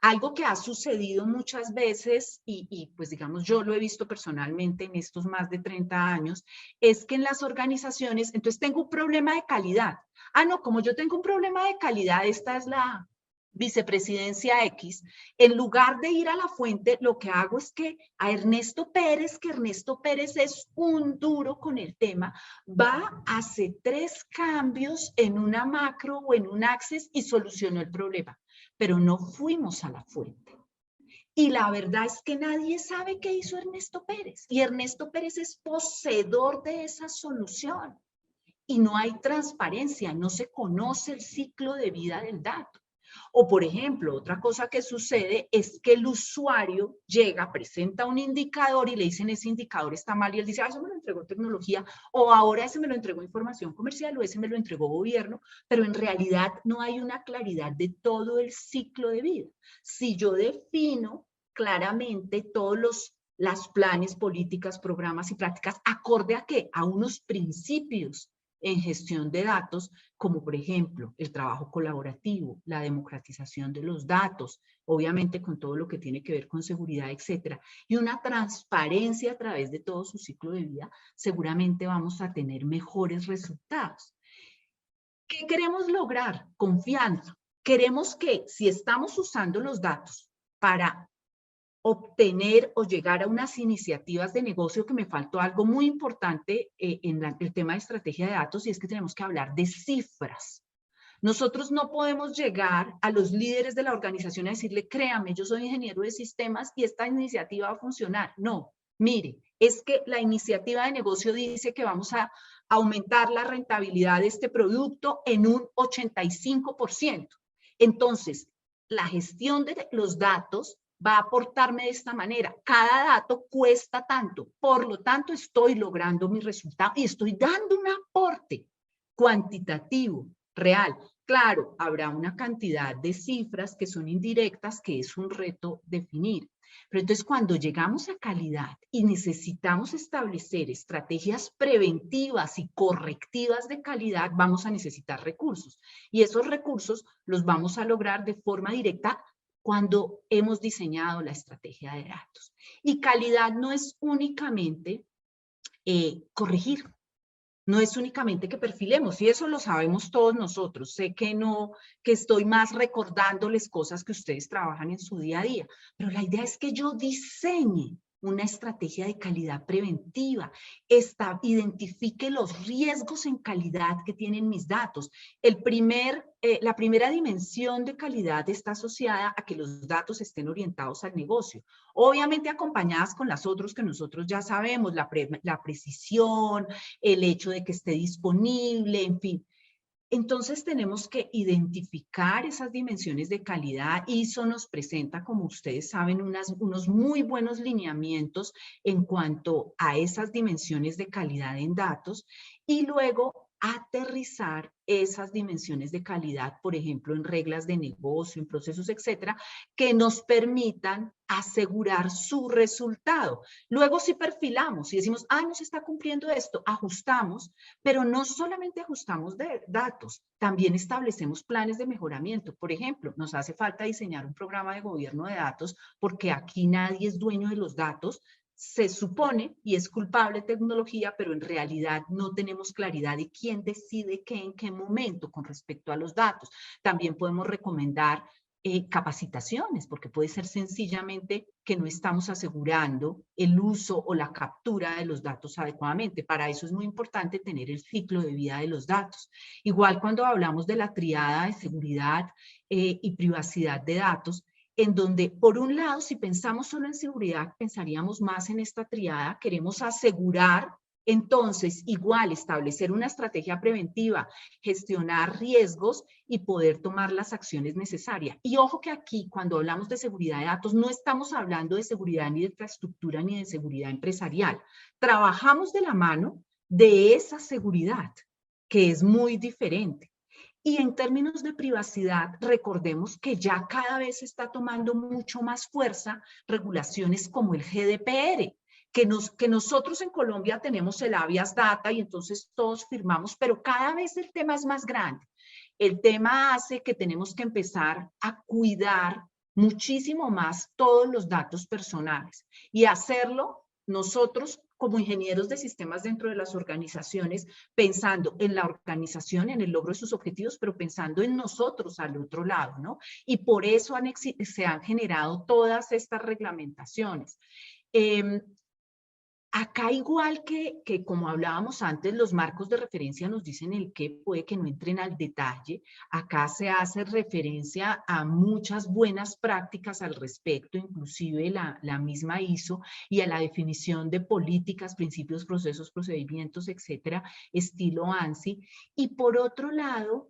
Algo que ha sucedido muchas veces, y pues digamos yo lo he visto personalmente en estos más de 30 años, es que en las organizaciones, entonces tengo un problema de calidad. Ah, no, como yo tengo un problema de calidad, esta es la vicepresidencia X, en lugar de ir a la fuente, lo que hago es que a Ernesto Pérez, que Ernesto Pérez es un duro con el tema, va, hace 3 cambios en una macro o en un access y solucionó el problema, pero no fuimos a la fuente. Y la verdad es que nadie sabe qué hizo Ernesto Pérez, y Ernesto Pérez es poseedor de esa solución, y no hay transparencia, no se conoce el ciclo de vida del dato. O, por ejemplo, otra cosa que sucede es que el usuario llega, presenta un indicador y le dicen ese indicador está mal y él dice, ah, eso me lo entregó tecnología, o ahora ese me lo entregó información comercial o ese me lo entregó gobierno, pero en realidad no hay una claridad de todo el ciclo de vida. Si yo defino claramente todos los planes, políticas, programas y prácticas acorde a ¿qué? A unos principios en gestión de datos, como por ejemplo el trabajo colaborativo, la democratización de los datos, obviamente con todo lo que tiene que ver con seguridad, etcétera, y una transparencia a través de todo su ciclo de vida, seguramente vamos a tener mejores resultados. ¿Qué queremos lograr? Confianza. Queremos que si estamos usando los datos para obtener o llegar a unas iniciativas de negocio, que me faltó algo muy importante en el tema de estrategia de datos, y es que tenemos que hablar de cifras. Nosotros no podemos llegar a los líderes de la organización a decirle, créame, yo soy ingeniero de sistemas y esta iniciativa va a funcionar. No, mire, es que la iniciativa de negocio dice que vamos a aumentar la rentabilidad de este producto en un 85%. Entonces, la gestión de los datos va a aportarme de esta manera. Cada dato cuesta tanto, por lo tanto estoy logrando mi resultado y estoy dando un aporte cuantitativo, real. Claro, habrá una cantidad de cifras que son indirectas, que es un reto definir. Pero entonces cuando llegamos a calidad y necesitamos establecer estrategias preventivas y correctivas de calidad, vamos a necesitar recursos. Y esos recursos los vamos a lograr de forma directa cuando hemos diseñado la estrategia de datos. Y calidad no es únicamente corregir, no es únicamente que perfilemos, y eso lo sabemos todos nosotros. Sé que no, que estoy más recordándoles cosas que ustedes trabajan en su día a día, pero la idea es que yo diseñe una estrategia de calidad preventiva, identifique los riesgos en calidad que tienen mis datos. La primera dimensión de calidad está asociada a que los datos estén orientados al negocio, obviamente acompañadas con las otras que nosotros ya sabemos, la precisión, el hecho de que esté disponible, en fin. Entonces tenemos que identificar esas dimensiones de calidad. ISO nos presenta, como ustedes saben, unos muy buenos lineamientos en cuanto a esas dimensiones de calidad en datos y luego aterrizar esas dimensiones de calidad, por ejemplo, en reglas de negocio, en procesos, etcétera, que nos permitan asegurar su resultado. Luego si perfilamos y decimos, no se está cumpliendo esto, ajustamos, pero no solamente ajustamos de datos, también establecemos planes de mejoramiento. Por ejemplo, nos hace falta diseñar un programa de gobierno de datos porque aquí nadie es dueño de los datos. Se supone, y es culpable tecnología, pero en realidad no tenemos claridad de quién decide qué en qué momento con respecto a los datos. También podemos recomendar capacitaciones, porque puede ser sencillamente que no estamos asegurando el uso o la captura de los datos adecuadamente. Para eso es muy importante tener el ciclo de vida de los datos. Igual cuando hablamos de la triada de seguridad y privacidad de datos, en donde, por un lado, si pensamos solo en seguridad, pensaríamos más en esta triada, queremos asegurar, entonces, igual, establecer una estrategia preventiva, gestionar riesgos y poder tomar las acciones necesarias. Y ojo que aquí, cuando hablamos de seguridad de datos, no estamos hablando de seguridad ni de infraestructura ni de seguridad empresarial. Trabajamos de la mano de esa seguridad, que es muy diferente. Y en términos de privacidad, recordemos que ya cada vez está tomando mucho más fuerza regulaciones como el GDPR, que nosotros en Colombia tenemos el habeas data y entonces todos firmamos, pero cada vez el tema es más grande. El tema hace que tenemos que empezar a cuidar muchísimo más todos los datos personales y hacerlo nosotros como ingenieros de sistemas dentro de las organizaciones, pensando en la organización, en el logro de sus objetivos, pero pensando en nosotros al otro lado, ¿no? Y por eso se han generado todas estas reglamentaciones. Acá igual que como hablábamos antes, los marcos de referencia nos dicen el qué, puede que no entren al detalle. Acá se hace referencia a muchas buenas prácticas al respecto, inclusive la misma ISO, y a la definición de políticas, principios, procesos, procedimientos, etcétera, estilo ANSI. Y por otro lado,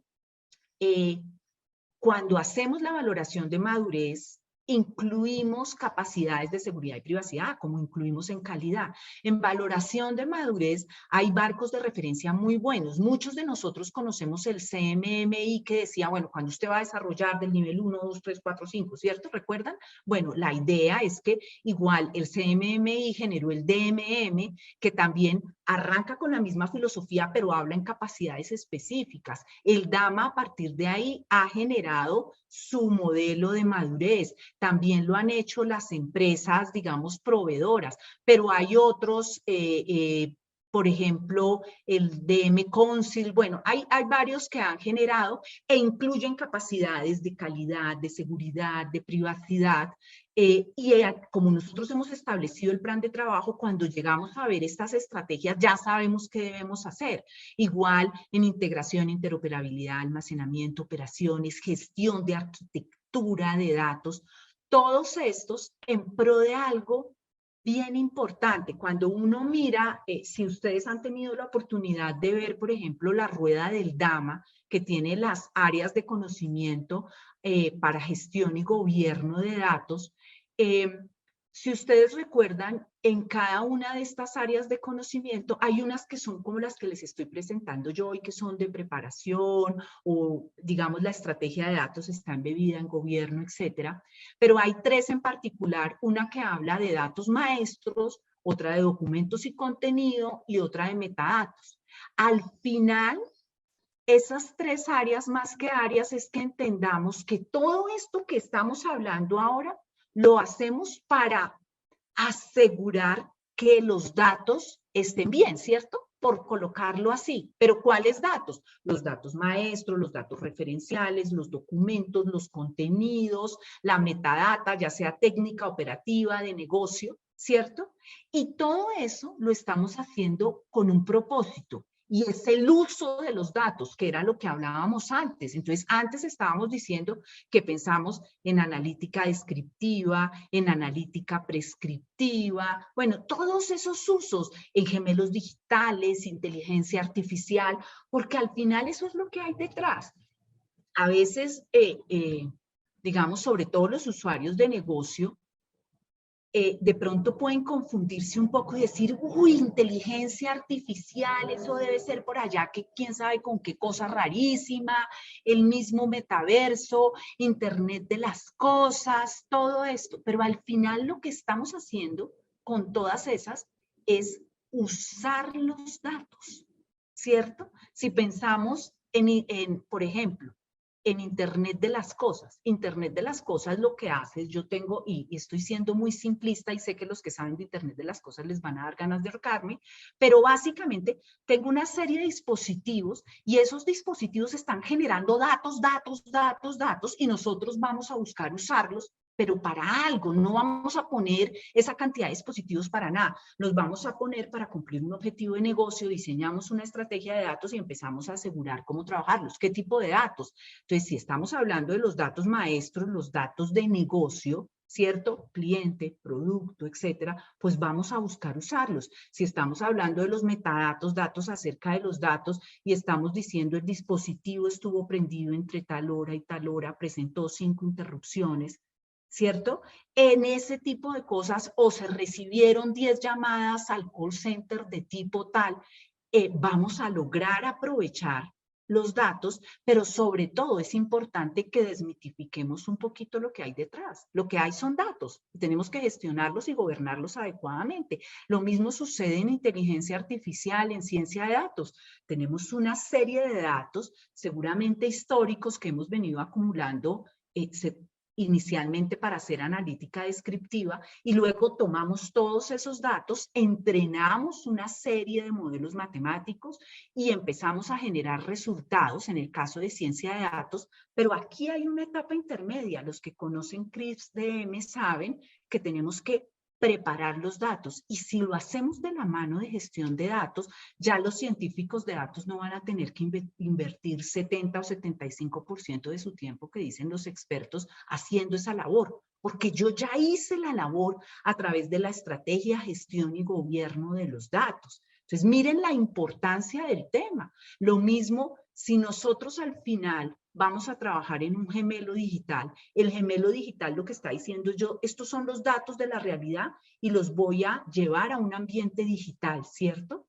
cuando hacemos la valoración de madurez, incluimos capacidades de seguridad y privacidad, como incluimos en calidad. En valoración de madurez hay marcos de referencia muy buenos. Muchos de nosotros conocemos el CMMI que decía, bueno, cuando usted va a desarrollar del nivel 1, 2, 3, 4, 5, ¿cierto? ¿Recuerdan? Bueno, la idea es que igual el CMMI generó el DMM, que también arranca con la misma filosofía, pero habla en capacidades específicas. El DAMA a partir de ahí ha generado su modelo de madurez. También lo han hecho las empresas, digamos, proveedoras, pero hay otros, por ejemplo, el DM Council, bueno, hay varios que han generado e incluyen capacidades de calidad, de seguridad, de privacidad, como nosotros hemos establecido el plan de trabajo, cuando llegamos a ver estas estrategias ya sabemos qué debemos hacer. Igual en integración, interoperabilidad, almacenamiento, operaciones, gestión de arquitectura de datos, todos estos en pro de algo bien importante. Cuando uno mira, si ustedes han tenido la oportunidad de ver, por ejemplo, la rueda del DAMA, que tiene las áreas de conocimiento para gestión y gobierno de datos, si ustedes recuerdan, en cada una de estas áreas de conocimiento hay unas que son como las que les estoy presentando yo hoy, que son de preparación o, digamos, la estrategia de datos está embebida en gobierno, etcétera. Pero hay tres en particular, una que habla de datos maestros, otra de documentos y contenido y otra de metadatos. Al final, esas tres áreas, más que áreas, es que entendamos que todo esto que estamos hablando ahora lo hacemos para asegurar que los datos estén bien, ¿cierto? Por colocarlo así. Pero ¿cuáles datos? Los datos maestros, los datos referenciales, los documentos, los contenidos, la metadata, ya sea técnica, operativa, de negocio, ¿cierto? Y todo eso lo estamos haciendo con un propósito, y es el uso de los datos, que era lo que hablábamos antes. Entonces, antes estábamos diciendo que pensamos en analítica descriptiva, en analítica prescriptiva, bueno, todos esos usos en gemelos digitales, inteligencia artificial, porque al final eso es lo que hay detrás. A veces, digamos, sobre todo los usuarios de negocio, de pronto pueden confundirse un poco y decir, uy, inteligencia artificial, eso debe ser por allá, que quién sabe con qué cosa rarísima, el mismo metaverso, Internet de las cosas, todo esto. Pero al final lo que estamos haciendo con todas esas es usar los datos, ¿cierto? Si pensamos por ejemplo, en Internet de las cosas. Internet de las cosas lo que hace es, yo tengo, y estoy siendo muy simplista y sé que los que saben de Internet de las cosas les van a dar ganas de ahorcarme, pero básicamente tengo una serie de dispositivos y esos dispositivos están generando datos, y nosotros vamos a buscar usarlos, pero para algo. No vamos a poner esa cantidad de dispositivos para nada. Los vamos a poner para cumplir un objetivo de negocio, diseñamos una estrategia de datos y empezamos a asegurar cómo trabajarlos. ¿Qué tipo de datos? Entonces, si estamos hablando de los datos maestros, los datos de negocio, ¿cierto? Cliente, producto, etcétera, pues vamos a buscar usarlos. Si estamos hablando de los metadatos, datos acerca de los datos, y estamos diciendo el dispositivo estuvo prendido entre tal hora y tal hora, presentó 5 interrupciones, ¿cierto? En ese tipo de cosas, o se recibieron 10 llamadas al call center de tipo tal, vamos a lograr aprovechar los datos, pero sobre todo es importante que desmitifiquemos un poquito lo que hay detrás. Lo que hay son datos, tenemos que gestionarlos y gobernarlos adecuadamente. Lo mismo sucede en inteligencia artificial, en ciencia de datos. Tenemos una serie de datos, seguramente históricos, que hemos venido acumulando inicialmente para hacer analítica descriptiva, y luego tomamos todos esos datos, entrenamos una serie de modelos matemáticos y empezamos a generar resultados en el caso de ciencia de datos, pero aquí hay una etapa intermedia. Los que conocen CRISP-DM saben que tenemos que preparar los datos, y si lo hacemos de la mano de gestión de datos, ya los científicos de datos no van a tener que invertir 70 o 75% de su tiempo, que dicen los expertos, haciendo esa labor, porque yo ya hice la labor a través de la estrategia, gestión y gobierno de los datos. Entonces, miren la importancia del tema. Lo mismo si nosotros al final vamos a trabajar en un gemelo digital. El gemelo digital lo que está diciendo yo, estos son los datos de la realidad y los voy a llevar a un ambiente digital, ¿cierto?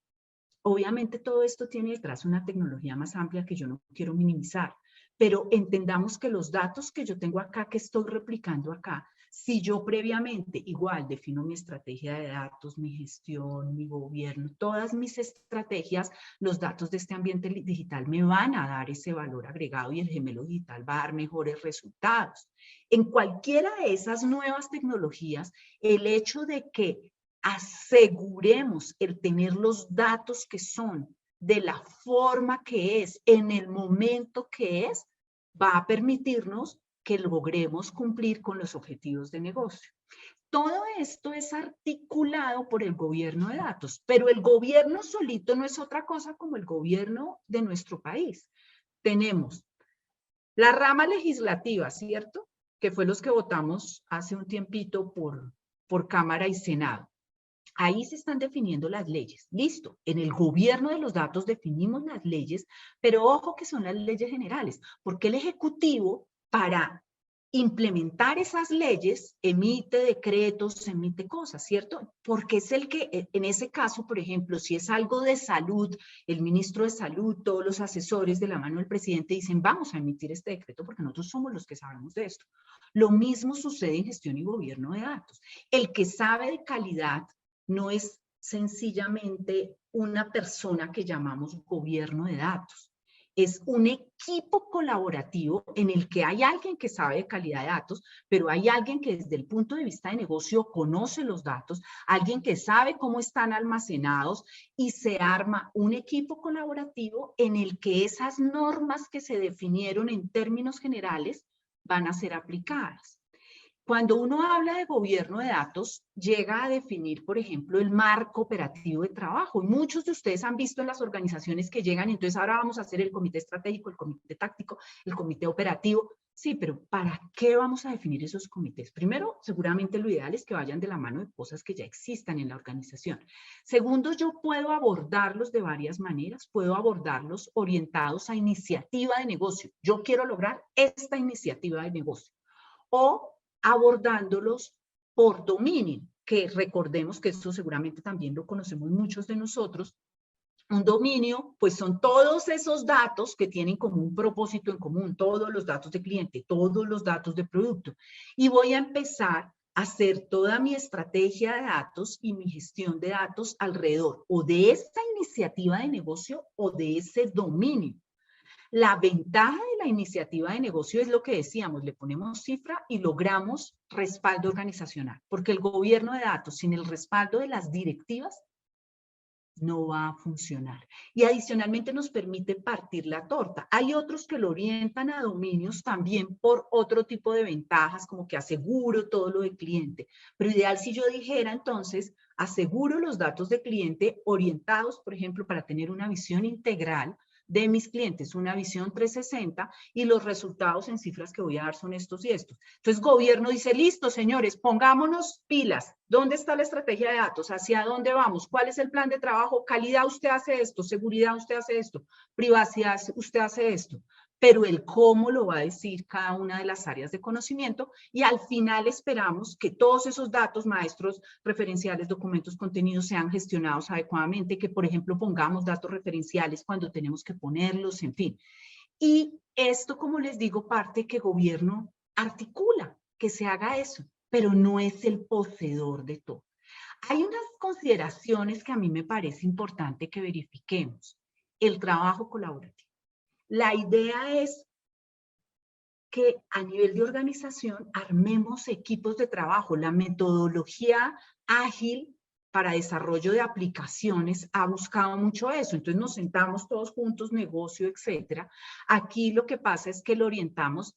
Obviamente todo esto tiene detrás una tecnología más amplia que yo no quiero minimizar, pero entendamos que los datos que yo tengo acá, que estoy replicando acá, si yo previamente igual defino mi estrategia de datos, mi gestión, mi gobierno, todas mis estrategias, los datos de este ambiente digital me van a dar ese valor agregado y el gemelo digital va a dar mejores resultados. En cualquiera de esas nuevas tecnologías, el hecho de que aseguremos el tener los datos que son, de la forma que es, en el momento que es, va a permitirnos que logremos cumplir con los objetivos de negocio. Todo esto es articulado por el gobierno de datos, pero el gobierno solito no es otra cosa como el gobierno de nuestro país. Tenemos la rama legislativa, ¿cierto? Que fue los que votamos hace un tiempito por Cámara y Senado. Ahí se están definiendo las leyes. Listo, en el gobierno de los datos definimos las leyes, pero ojo que son las leyes generales, porque el Ejecutivo, para implementar esas leyes, emite decretos, emite cosas, ¿cierto? Porque es el que, en ese caso, por ejemplo, si es algo de salud, el ministro de Salud, todos los asesores de la mano del presidente dicen, vamos a emitir este decreto porque nosotros somos los que sabemos de esto. Lo mismo sucede en gestión y gobierno de datos. El que sabe de calidad no es sencillamente una persona que llamamos gobierno de datos. Es un equipo colaborativo en el que hay alguien que sabe de calidad de datos, pero hay alguien que desde el punto de vista de negocio conoce los datos, alguien que sabe cómo están almacenados, y se arma un equipo colaborativo en el que esas normas que se definieron en términos generales van a ser aplicadas. Cuando uno habla de gobierno de datos, llega a definir, por ejemplo, el marco operativo de trabajo. Y muchos de ustedes han visto en las organizaciones que llegan, y entonces ahora vamos a hacer el comité estratégico, el comité táctico, el comité operativo. Sí, pero ¿para qué vamos a definir esos comités? Primero, seguramente lo ideal es que vayan de la mano de cosas que ya existan en la organización. Segundo, yo puedo abordarlos de varias maneras. Puedo abordarlos orientados a iniciativa de negocio. Yo quiero lograr esta iniciativa de negocio. O abordándolos por dominio, que recordemos que esto seguramente también lo conocemos muchos de nosotros. Un dominio, pues son todos esos datos que tienen como un propósito en común, todos los datos de cliente, todos los datos de producto. Y voy a empezar a hacer toda mi estrategia de datos y mi gestión de datos alrededor o de esta iniciativa de negocio o de ese dominio. La ventaja de la iniciativa de negocio es lo que decíamos, le ponemos cifra y logramos respaldo organizacional, porque el gobierno de datos sin el respaldo de las directivas no va a funcionar. Y adicionalmente nos permite partir la torta. Hay otros que lo orientan a dominios también por otro tipo de ventajas, como que aseguro todo lo de cliente. Pero ideal si yo dijera entonces, aseguro los datos de cliente orientados, por ejemplo, para tener una visión integral de mis clientes, una visión 360 y los resultados en cifras que voy a dar son estos y estos. Entonces, gobierno dice, listo, señores, pongámonos pilas. ¿Dónde está la estrategia de datos? ¿Hacia dónde vamos? ¿Cuál es el plan de trabajo? Calidad, usted hace esto. Seguridad, usted hace esto. Privacidad, usted hace esto. Pero el cómo lo va a decir cada una de las áreas de conocimiento y al final esperamos que todos esos datos, maestros, referenciales, documentos, contenidos sean gestionados adecuadamente, que por ejemplo pongamos datos referenciales cuando tenemos que ponerlos, en fin. Y esto, como les digo, parte que gobierno articula, que se haga eso, pero no es el poseedor de todo. Hay unas consideraciones que a mí me parece importante que verifiquemos. El trabajo colaborativo. La idea es que a nivel de organización armemos equipos de trabajo. La metodología ágil para desarrollo de aplicaciones ha buscado mucho eso. Entonces nos sentamos todos juntos, negocio, etcétera. Aquí lo que pasa es que lo orientamos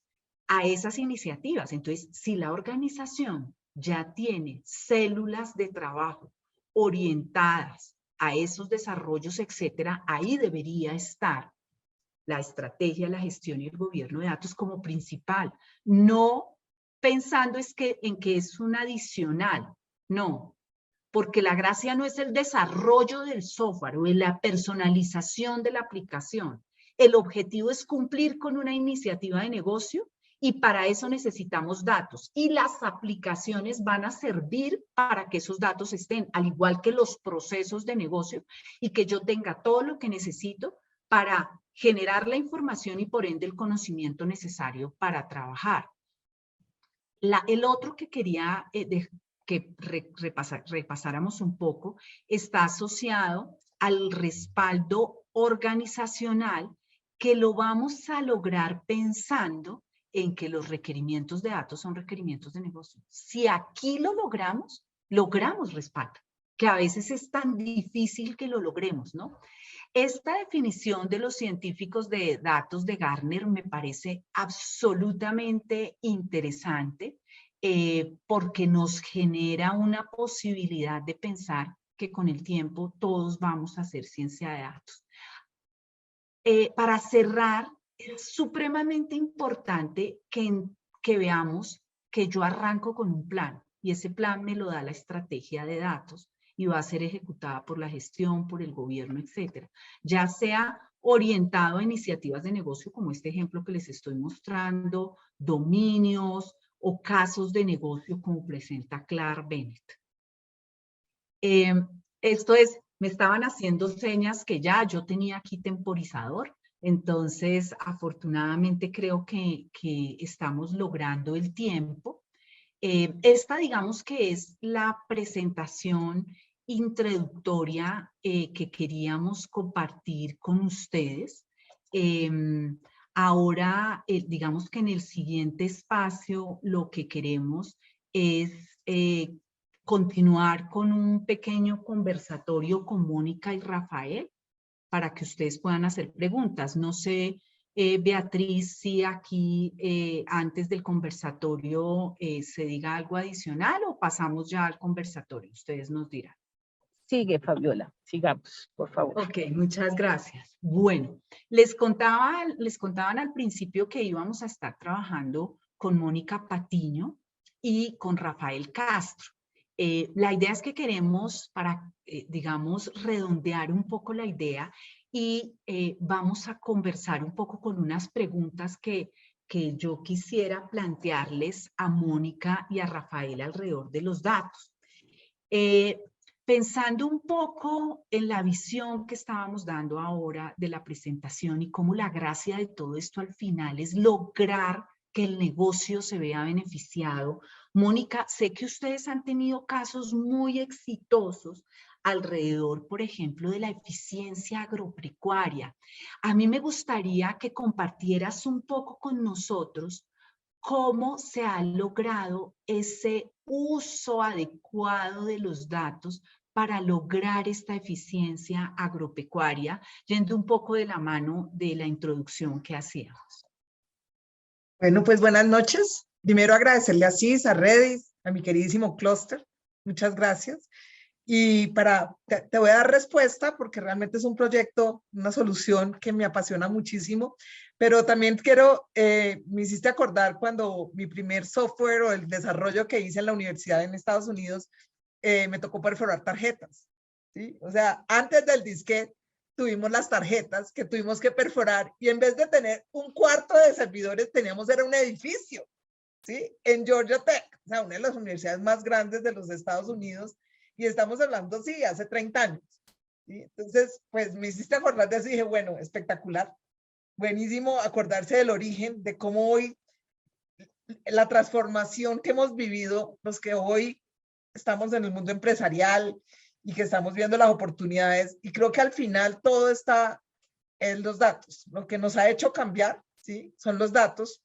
a esas iniciativas. Entonces, si la organización ya tiene células de trabajo orientadas a esos desarrollos, etcétera, ahí debería estar la estrategia, la gestión y el gobierno de datos como principal, no pensando en que es un adicional, no, porque la gracia no es el desarrollo del software o la personalización de la aplicación. El objetivo es cumplir con una iniciativa de negocio y para eso necesitamos datos. Y las aplicaciones van a servir para que esos datos estén, al igual que los procesos de negocio, y que yo tenga todo lo que necesito para generar la información y por ende el conocimiento necesario para trabajar. El otro que quería que repasáramos un poco está asociado al respaldo organizacional que lo vamos a lograr pensando en que los requerimientos de datos son requerimientos de negocio. Si aquí lo logramos, logramos respaldo, que a veces es tan difícil que lo logremos, ¿no? Esta definición de los científicos de datos de Gartner me parece absolutamente interesante porque nos genera una posibilidad de pensar que con el tiempo todos vamos a hacer ciencia de datos. Para cerrar, es supremamente importante que veamos que yo arranco con un plan y ese plan me lo da la estrategia de datos y va a ser ejecutada por la gestión, por el gobierno, etcétera. Ya sea orientado a iniciativas de negocio, como este ejemplo que les estoy mostrando, dominios o casos de negocio, como presenta Clark Bennett. Esto es, me estaban haciendo señas que ya yo tenía aquí temporizador, entonces afortunadamente creo que estamos logrando el tiempo. Esta digamos que es la presentación introductoria que queríamos compartir con ustedes. Ahora, digamos que en el siguiente espacio lo que queremos es continuar con un pequeño conversatorio con Mónica y Rafael para que ustedes puedan hacer preguntas. No sé, Beatriz, si aquí antes del conversatorio se diga algo adicional o pasamos ya al conversatorio, ustedes nos dirán. Sigue, Fabiola, sigamos, por favor. Ok, muchas gracias. Bueno, les contaban al principio que íbamos a estar trabajando con Mónica Patiño y con Rafael Castro. La idea es que queremos, digamos, redondear un poco la idea y vamos a conversar un poco con unas preguntas que yo quisiera plantearles a Mónica y a Rafael alrededor de los datos. Pensando un poco en la visión que estábamos dando ahora de la presentación y cómo la gracia de todo esto al final es lograr que el negocio se vea beneficiado. Mónica, sé que ustedes han tenido casos muy exitosos alrededor, por ejemplo, de la eficiencia agropecuaria. A mí me gustaría que compartieras un poco con nosotros cómo se ha logrado ese uso adecuado de los datos para lograr esta eficiencia agropecuaria, yendo un poco de la mano de la introducción que hacíamos. Bueno, pues buenas noches. Primero agradecerle a CIS, a Redis, a mi queridísimo Cluster. Muchas gracias. Y te voy a dar respuesta porque realmente es un proyecto, una solución que me apasiona muchísimo, pero también me hiciste acordar cuando mi primer software o el desarrollo que hice en la universidad en Estados Unidos, me tocó perforar tarjetas, ¿sí? O sea, antes del disquete tuvimos las tarjetas que tuvimos que perforar y en vez de tener un cuarto de servidores teníamos era un edificio, ¿sí? En Georgia Tech, o sea, una de las universidades más grandes de los Estados Unidos. Y estamos hablando, sí, hace 30 años. ¿Sí? Entonces, pues me hiciste acordar de eso y dije, bueno, espectacular. Buenísimo acordarse del origen, de cómo hoy, la transformación que hemos vivido, los que hoy estamos en el mundo empresarial y que estamos viendo las oportunidades. Y creo que al final todo está en los datos. Lo que nos ha hecho cambiar, ¿sí? Son los datos.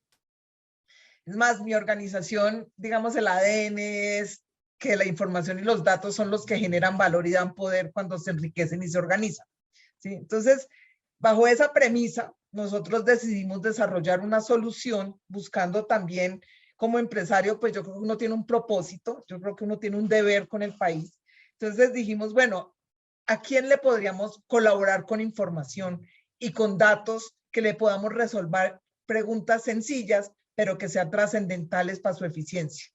Es más, mi organización, digamos, el ADN es que la información y los datos son los que generan valor y dan poder cuando se enriquecen y se organizan, ¿sí? Entonces, bajo esa premisa, nosotros decidimos desarrollar una solución buscando también como empresario, pues yo creo que uno tiene un propósito, yo creo que uno tiene un deber con el país. Entonces dijimos, bueno, ¿a quién le podríamos colaborar con información y con datos que le podamos resolver preguntas sencillas, pero que sean trascendentales para su eficiencia?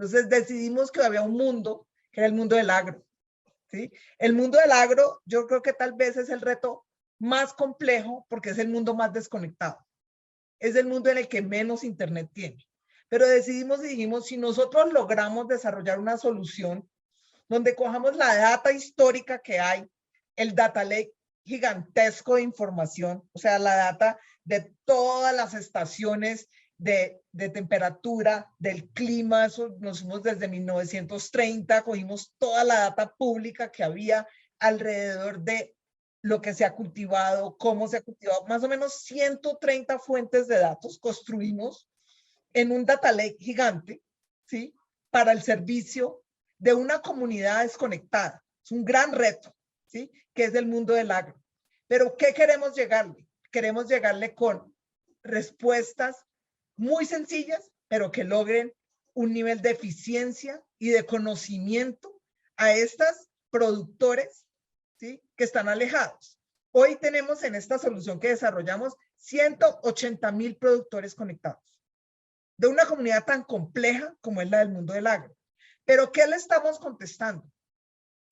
Entonces decidimos que había un mundo, que era el mundo del agro, ¿sí? El mundo del agro yo creo que tal vez es el reto más complejo porque es el mundo más desconectado. Es el mundo en el que menos internet tiene. Pero decidimos y dijimos, si nosotros logramos desarrollar una solución donde cojamos la data histórica que hay, el data lake gigantesco de información, o sea, la data de todas las estaciones de temperatura, del clima, eso nos fuimos desde 1930, cogimos toda la data pública que había alrededor de lo que se ha cultivado, cómo se ha cultivado, más o menos 130 fuentes de datos construimos en un data lake gigante, ¿sí? Para el servicio de una comunidad desconectada. Es un gran reto, ¿sí? Que es el mundo del agro. Pero ¿qué queremos llegarle? Queremos llegarle con respuestas muy sencillas, pero que logren un nivel de eficiencia y de conocimiento a estos productores, ¿sí? Que están alejados. Hoy tenemos en esta solución que desarrollamos 180,000 productores conectados de una comunidad tan compleja como es la del mundo del agro. Pero ¿qué le estamos contestando?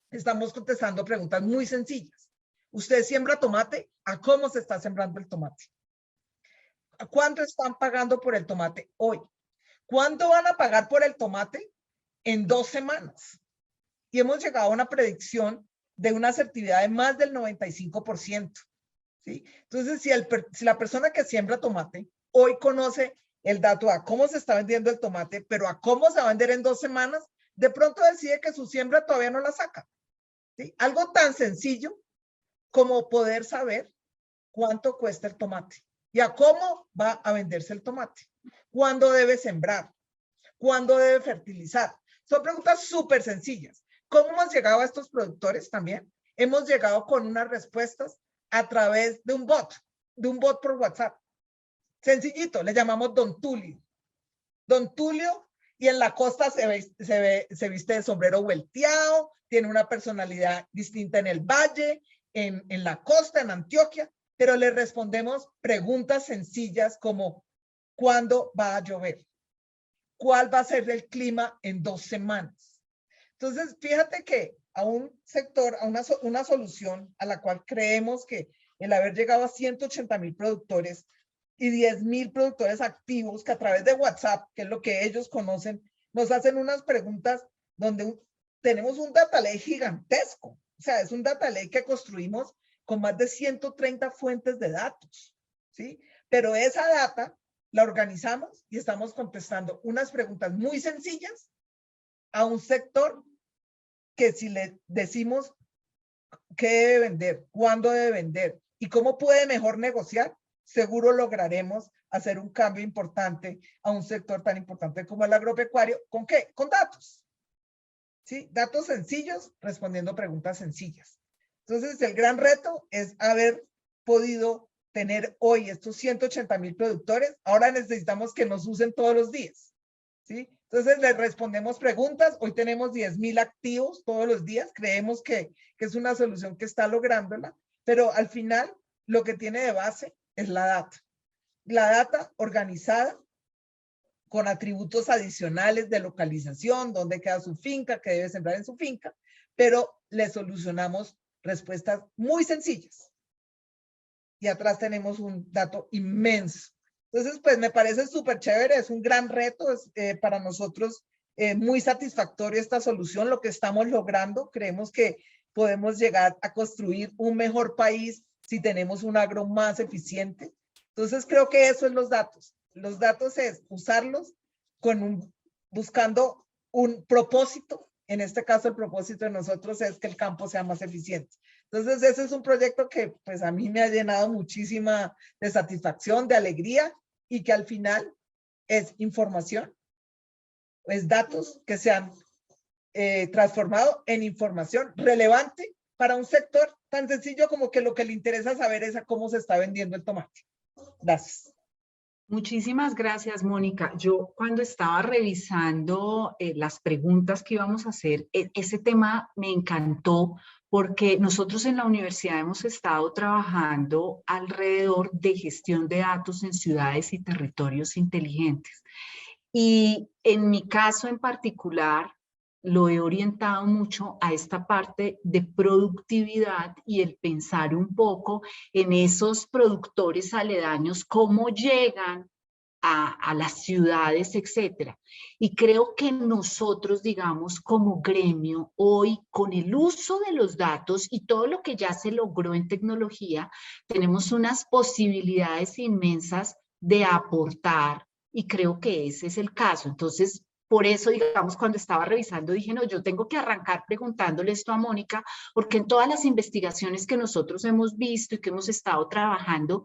Estamos contestando preguntas muy sencillas. ¿Usted siembra tomate? ¿A cómo se está sembrando el tomate? ¿A cuánto están pagando por el tomate hoy? ¿Cuánto van a pagar por el tomate? En 2 semanas. Y hemos llegado a una predicción de una asertividad de más del 95%. ¿Sí? Entonces, si la persona que siembra tomate hoy conoce el dato a cómo se está vendiendo el tomate, pero a cómo se va a vender en 2 semanas, de pronto decide que su siembra todavía no la saca. ¿Sí? Algo tan sencillo como poder saber cuánto cuesta el tomate y a cómo va a venderse el tomate, cuándo debe sembrar, cuándo debe fertilizar. Son preguntas súper sencillas. ¿Cómo hemos llegado a estos productores también? Hemos llegado con unas respuestas a través de un bot por WhatsApp. Sencillito, le llamamos Don Tulio. Don Tulio, y en la costa se viste de sombrero vuelteado, tiene una personalidad distinta en el valle, en la costa, en Antioquia, pero le respondemos preguntas sencillas como ¿cuándo va a llover? ¿Cuál va a ser el clima en 2 semanas? Entonces, fíjate que a un sector, a una solución a la cual creemos que el haber llegado a 180,000 productores y 10,000 productores activos que a través de WhatsApp, que es lo que ellos conocen, nos hacen unas preguntas donde tenemos un data lake gigantesco. O sea, es un data lake que construimos con más de 130 fuentes de datos, ¿sí? Pero esa data la organizamos y estamos contestando unas preguntas muy sencillas a un sector que si le decimos qué debe vender, cuándo debe vender y cómo puede mejor negociar, seguro lograremos hacer un cambio importante a un sector tan importante como el agropecuario. ¿Con qué? Con datos. ¿Sí? Datos sencillos respondiendo preguntas sencillas. Entonces, el gran reto es haber podido tener hoy estos 180,000 productores. Ahora necesitamos que nos usen todos los días. ¿Sí? Entonces, les respondemos preguntas. Hoy tenemos 10,000 activos todos los días. Creemos que es una solución que está lográndola, pero al final lo que tiene de base es la data. La data organizada con atributos adicionales de localización, dónde queda su finca, qué debe sembrar en su finca, pero le solucionamos respuestas muy sencillas. Y atrás tenemos un dato inmenso. Entonces, pues me parece súper chévere, es un gran reto, es para nosotros muy satisfactorio esta solución, lo que estamos logrando. Creemos que podemos llegar a construir un mejor país si tenemos un agro más eficiente. Entonces, creo que eso es los datos. Los datos es usarlos buscando un propósito. En este caso, el propósito de nosotros es que el campo sea más eficiente. Entonces, ese es un proyecto que pues a mí me ha llenado muchísima de satisfacción, de alegría, y que al final es información, es datos que se han transformado en información relevante para un sector tan sencillo como que lo que le interesa saber es a cómo se está vendiendo el tomate. Gracias. Muchísimas gracias, Mónica. Yo cuando estaba revisando las preguntas que íbamos a hacer, ese tema me encantó porque nosotros en la universidad hemos estado trabajando alrededor de gestión de datos en ciudades y territorios inteligentes. Y en mi caso en particular, lo he orientado mucho a esta parte de productividad y el pensar un poco en esos productores aledaños, cómo llegan a las ciudades, etcétera. Y creo que nosotros, digamos, como gremio, hoy con el uso de los datos y todo lo que ya se logró en tecnología, tenemos unas posibilidades inmensas de aportar y creo que ese es el caso. Entonces, por eso, digamos, cuando estaba revisando, dije, no, yo tengo que arrancar preguntándole esto a Mónica, porque en todas las investigaciones que nosotros hemos visto y que hemos estado trabajando,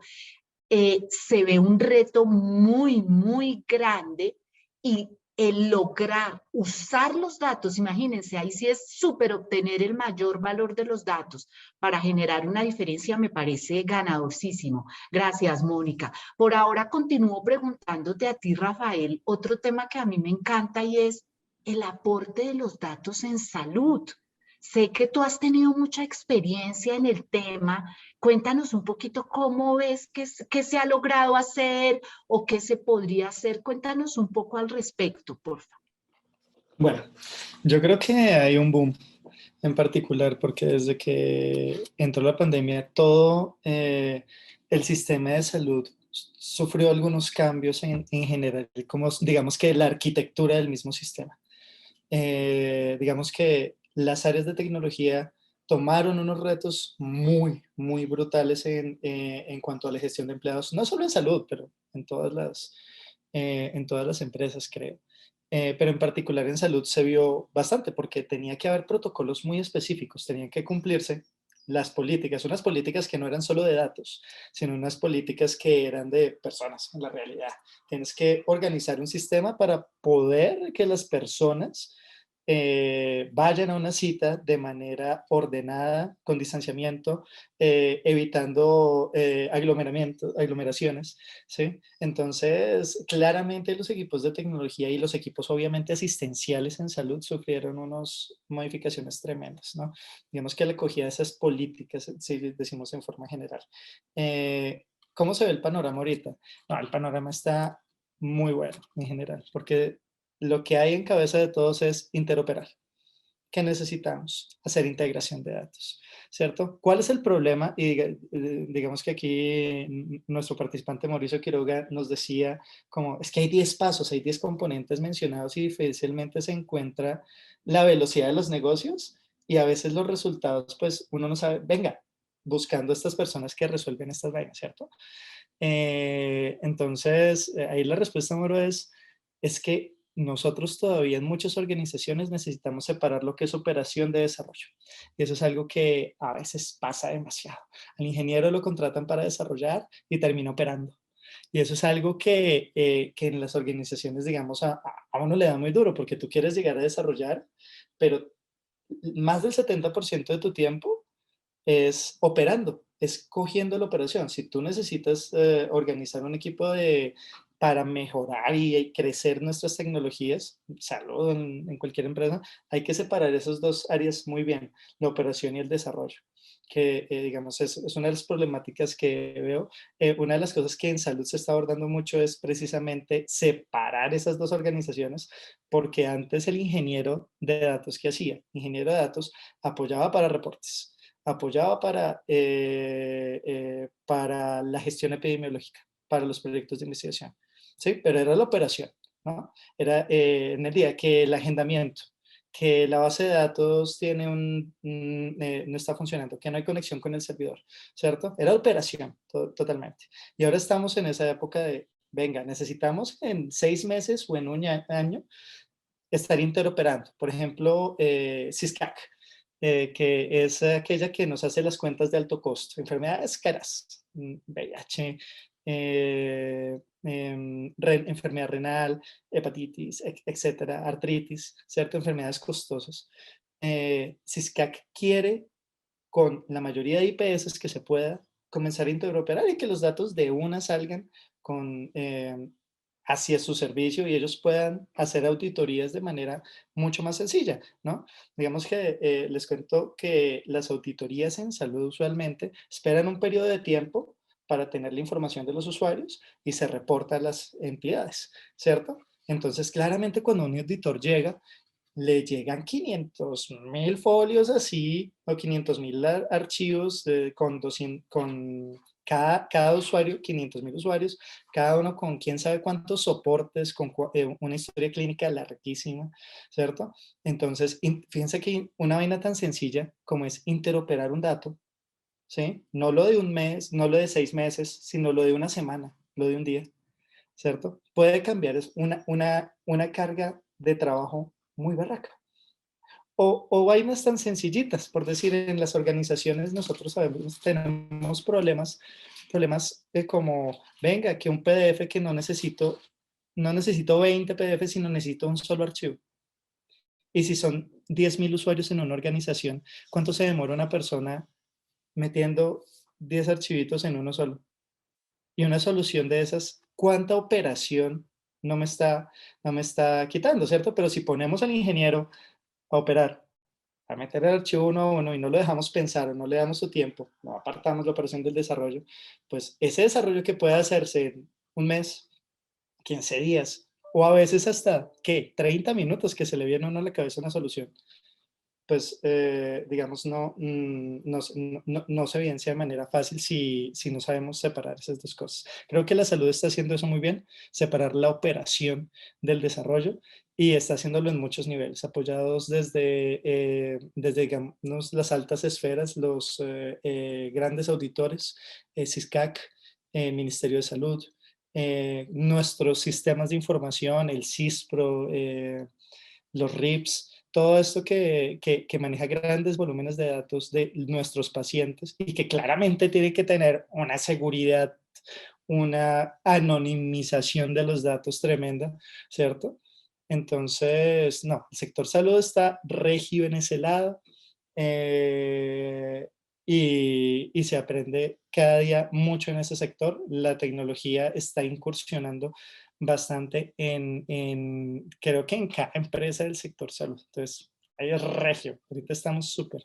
se ve un reto muy, muy grande y el lograr usar los datos, imagínense, ahí sí es súper obtener el mayor valor de los datos para generar una diferencia, me parece ganadorísimo. Gracias, Mónica. Por ahora continúo preguntándote a ti, Rafael, otro tema que a mí me encanta y es el aporte de los datos en salud. Sé que tú has tenido mucha experiencia en el tema. Cuéntanos un poquito cómo ves qué se ha logrado hacer o qué se podría hacer. Cuéntanos un poco al respecto, por favor. Bueno, yo creo que hay un boom en particular porque desde que entró la pandemia todo el sistema de salud sufrió algunos cambios en general, como digamos que la arquitectura del mismo sistema. Digamos que las áreas de tecnología tomaron unos retos muy, muy brutales en cuanto a la gestión de empleados, no solo en salud, pero en todas las empresas, creo. Pero en particular en salud se vio bastante porque tenía que haber protocolos muy específicos, tenían que cumplirse las políticas, unas políticas que no eran solo de datos, sino unas políticas que eran de personas en la realidad. Tienes que organizar un sistema para poder que las personas vayan a una cita de manera ordenada, con distanciamiento, evitando aglomeraciones, ¿sí? Entonces, claramente los equipos de tecnología y los equipos obviamente asistenciales en salud sufrieron unas modificaciones tremendas, ¿no? Digamos que la acogida de esas políticas, si decimos en forma general. ¿Cómo se ve el panorama ahorita? No, el panorama está muy bueno en general, porque lo que hay en cabeza de todos es interoperar. ¿Qué necesitamos? Hacer integración de datos, ¿cierto? ¿Cuál es el problema? Y digamos que aquí nuestro participante Mauricio Quiroga nos decía como, es que hay 10 pasos, hay 10 componentes mencionados y difícilmente se encuentra la velocidad de los negocios y a veces los resultados, pues uno no sabe, venga, buscando estas personas que resuelven estas vainas, ¿cierto? Entonces, ahí la respuesta, Mauro, es que nosotros todavía en muchas organizaciones necesitamos separar lo que es operación de desarrollo. Y eso es algo que a veces pasa demasiado. Al ingeniero lo contratan para desarrollar y termina operando. Y eso es algo que en las organizaciones, digamos, a uno le da muy duro porque tú quieres llegar a desarrollar, pero más del 70% de tu tiempo es operando, es cogiendo la operación. Si tú necesitas organizar un equipo para mejorar y crecer nuestras tecnologías, salud en cualquier empresa, hay que separar esas dos áreas muy bien, la operación y el desarrollo, que digamos es una de las problemáticas que veo. Una de las cosas que en salud se está abordando mucho es precisamente separar esas dos organizaciones, porque antes el ingeniero de datos, ¿qué hacía? Ingeniero de datos apoyaba para reportes, apoyaba para la gestión epidemiológica, para los proyectos de investigación, ¿sí? Pero era la operación, ¿no? Era en el día que el agendamiento, que la base de datos tiene no está funcionando, que no hay conexión con el servidor, ¿cierto? Era operación totalmente. Y ahora estamos en esa época de, venga, necesitamos en 6 meses o en un año estar interoperando. Por ejemplo, SysCAC, que es aquella que nos hace las cuentas de alto costo, enfermedades caras, VIH, enfermedad renal, hepatitis, etcétera, artritis, ¿cierto? Enfermedades costosas. SysCAC quiere, con la mayoría de IPS que se pueda, comenzar a interoperar y que los datos de una salgan con hacia su servicio y ellos puedan hacer auditorías de manera mucho más sencilla, ¿no? Digamos que les cuento que las auditorías en salud usualmente esperan un periodo de tiempo para tener la información de los usuarios y se reporta a las entidades, ¿cierto? Entonces, claramente cuando un auditor llega, le llegan 500.000 folios así, o 500.000 archivos con cada usuario, 500.000 usuarios, cada uno con quién sabe cuántos soportes, con una historia clínica larguísima, ¿cierto? Entonces, fíjense que una vaina tan sencilla como es interoperar un dato, ¿sí? No lo de un mes, no lo de 6 meses, sino lo de una semana, lo de un día, ¿cierto? Puede cambiar, es una carga de trabajo muy barraca. O vainas tan sencillitas, por decir, en las organizaciones nosotros sabemos, tenemos problemas como, venga, que un PDF que no necesito 20 PDF, sino necesito un solo archivo. Y si son 10.000 usuarios en una organización, ¿cuánto se demora una persona metiendo 10 archivitos en uno solo? Y una solución de esas, ¿cuánta operación no me está quitando, ¿cierto? Pero si ponemos al ingeniero a operar, a meter el archivo uno a uno y no lo dejamos pensar o no le damos su tiempo, no apartamos la operación del desarrollo, pues ese desarrollo que puede hacerse en un mes, 15 días, o a veces hasta, ¿qué? 30 minutos que se le viene a uno a la cabeza una solución, pues, digamos, no se evidencia de manera fácil si no sabemos separar esas dos cosas. Creo que la salud está haciendo eso muy bien, separar la operación del desarrollo y está haciéndolo en muchos niveles, apoyados desde digamos, las altas esferas, los grandes auditores, SysCAC, Ministerio de Salud, nuestros sistemas de información, el CISPRO, los RIPS, todo esto que maneja grandes volúmenes de datos de nuestros pacientes y que claramente tiene que tener una seguridad, una anonimización de los datos tremenda, ¿cierto? Entonces, no, el sector salud está regio en ese lado. Y se aprende cada día mucho en ese sector. La tecnología está incursionando bastante creo que en cada empresa del sector salud. Entonces, ahí es regio. Ahorita estamos súper.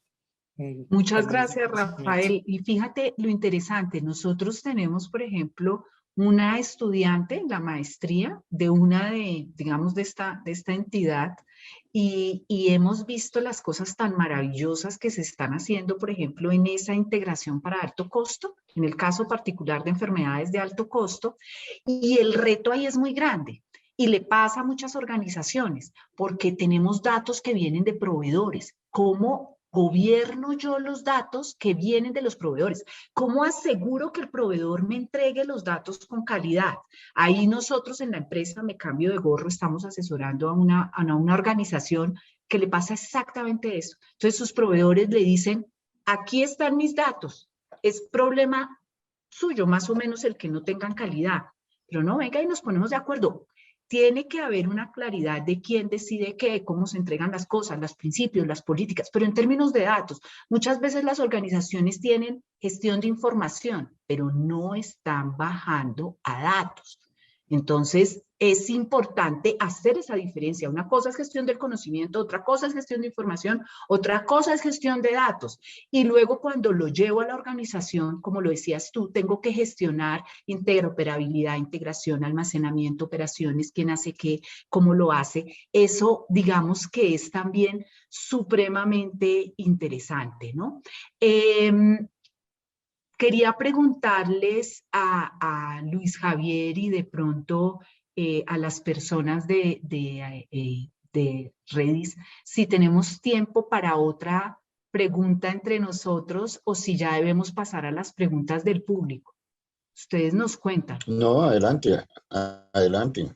Muchas temas de gracias, crecimiento. Rafael. Y fíjate lo interesante, nosotros tenemos, por ejemplo, una estudiante en la maestría de una de, digamos, de esta entidad y hemos visto las cosas tan maravillosas que se están haciendo, por ejemplo, en esa integración para alto costo, en el caso particular de enfermedades de alto costo, y el reto ahí es muy grande. Y le pasa a muchas organizaciones, porque tenemos datos que vienen de proveedores. ¿Cómo gobierno yo los datos que vienen de los proveedores? ¿Cómo aseguro que el proveedor me entregue los datos con calidad? Ahí nosotros en la empresa, me cambio de gorro, estamos asesorando a una organización que le pasa exactamente eso. Entonces sus proveedores le dicen, aquí están mis datos, es problema suyo más o menos el que no tengan calidad. Pero no, venga y nos ponemos de acuerdo. Tiene que haber una claridad de quién decide qué, cómo se entregan las cosas, los principios, las políticas, pero en términos de datos, muchas veces las organizaciones tienen gestión de información, pero no están bajando a datos. Entonces, es importante hacer esa diferencia. Una cosa es gestión del conocimiento, otra cosa es gestión de información, otra cosa es gestión de datos. Y luego cuando lo llevo a la organización, como lo decías tú, tengo que gestionar interoperabilidad, integración, almacenamiento, operaciones, quién hace qué, cómo lo hace. Eso, digamos que es también supremamente interesante, ¿no? Quería preguntarles a Luis Javier y de pronto a las personas de Redis si tenemos tiempo para otra pregunta entre nosotros o si ya debemos pasar a las preguntas del público. Ustedes nos cuentan. No, adelante, adelante.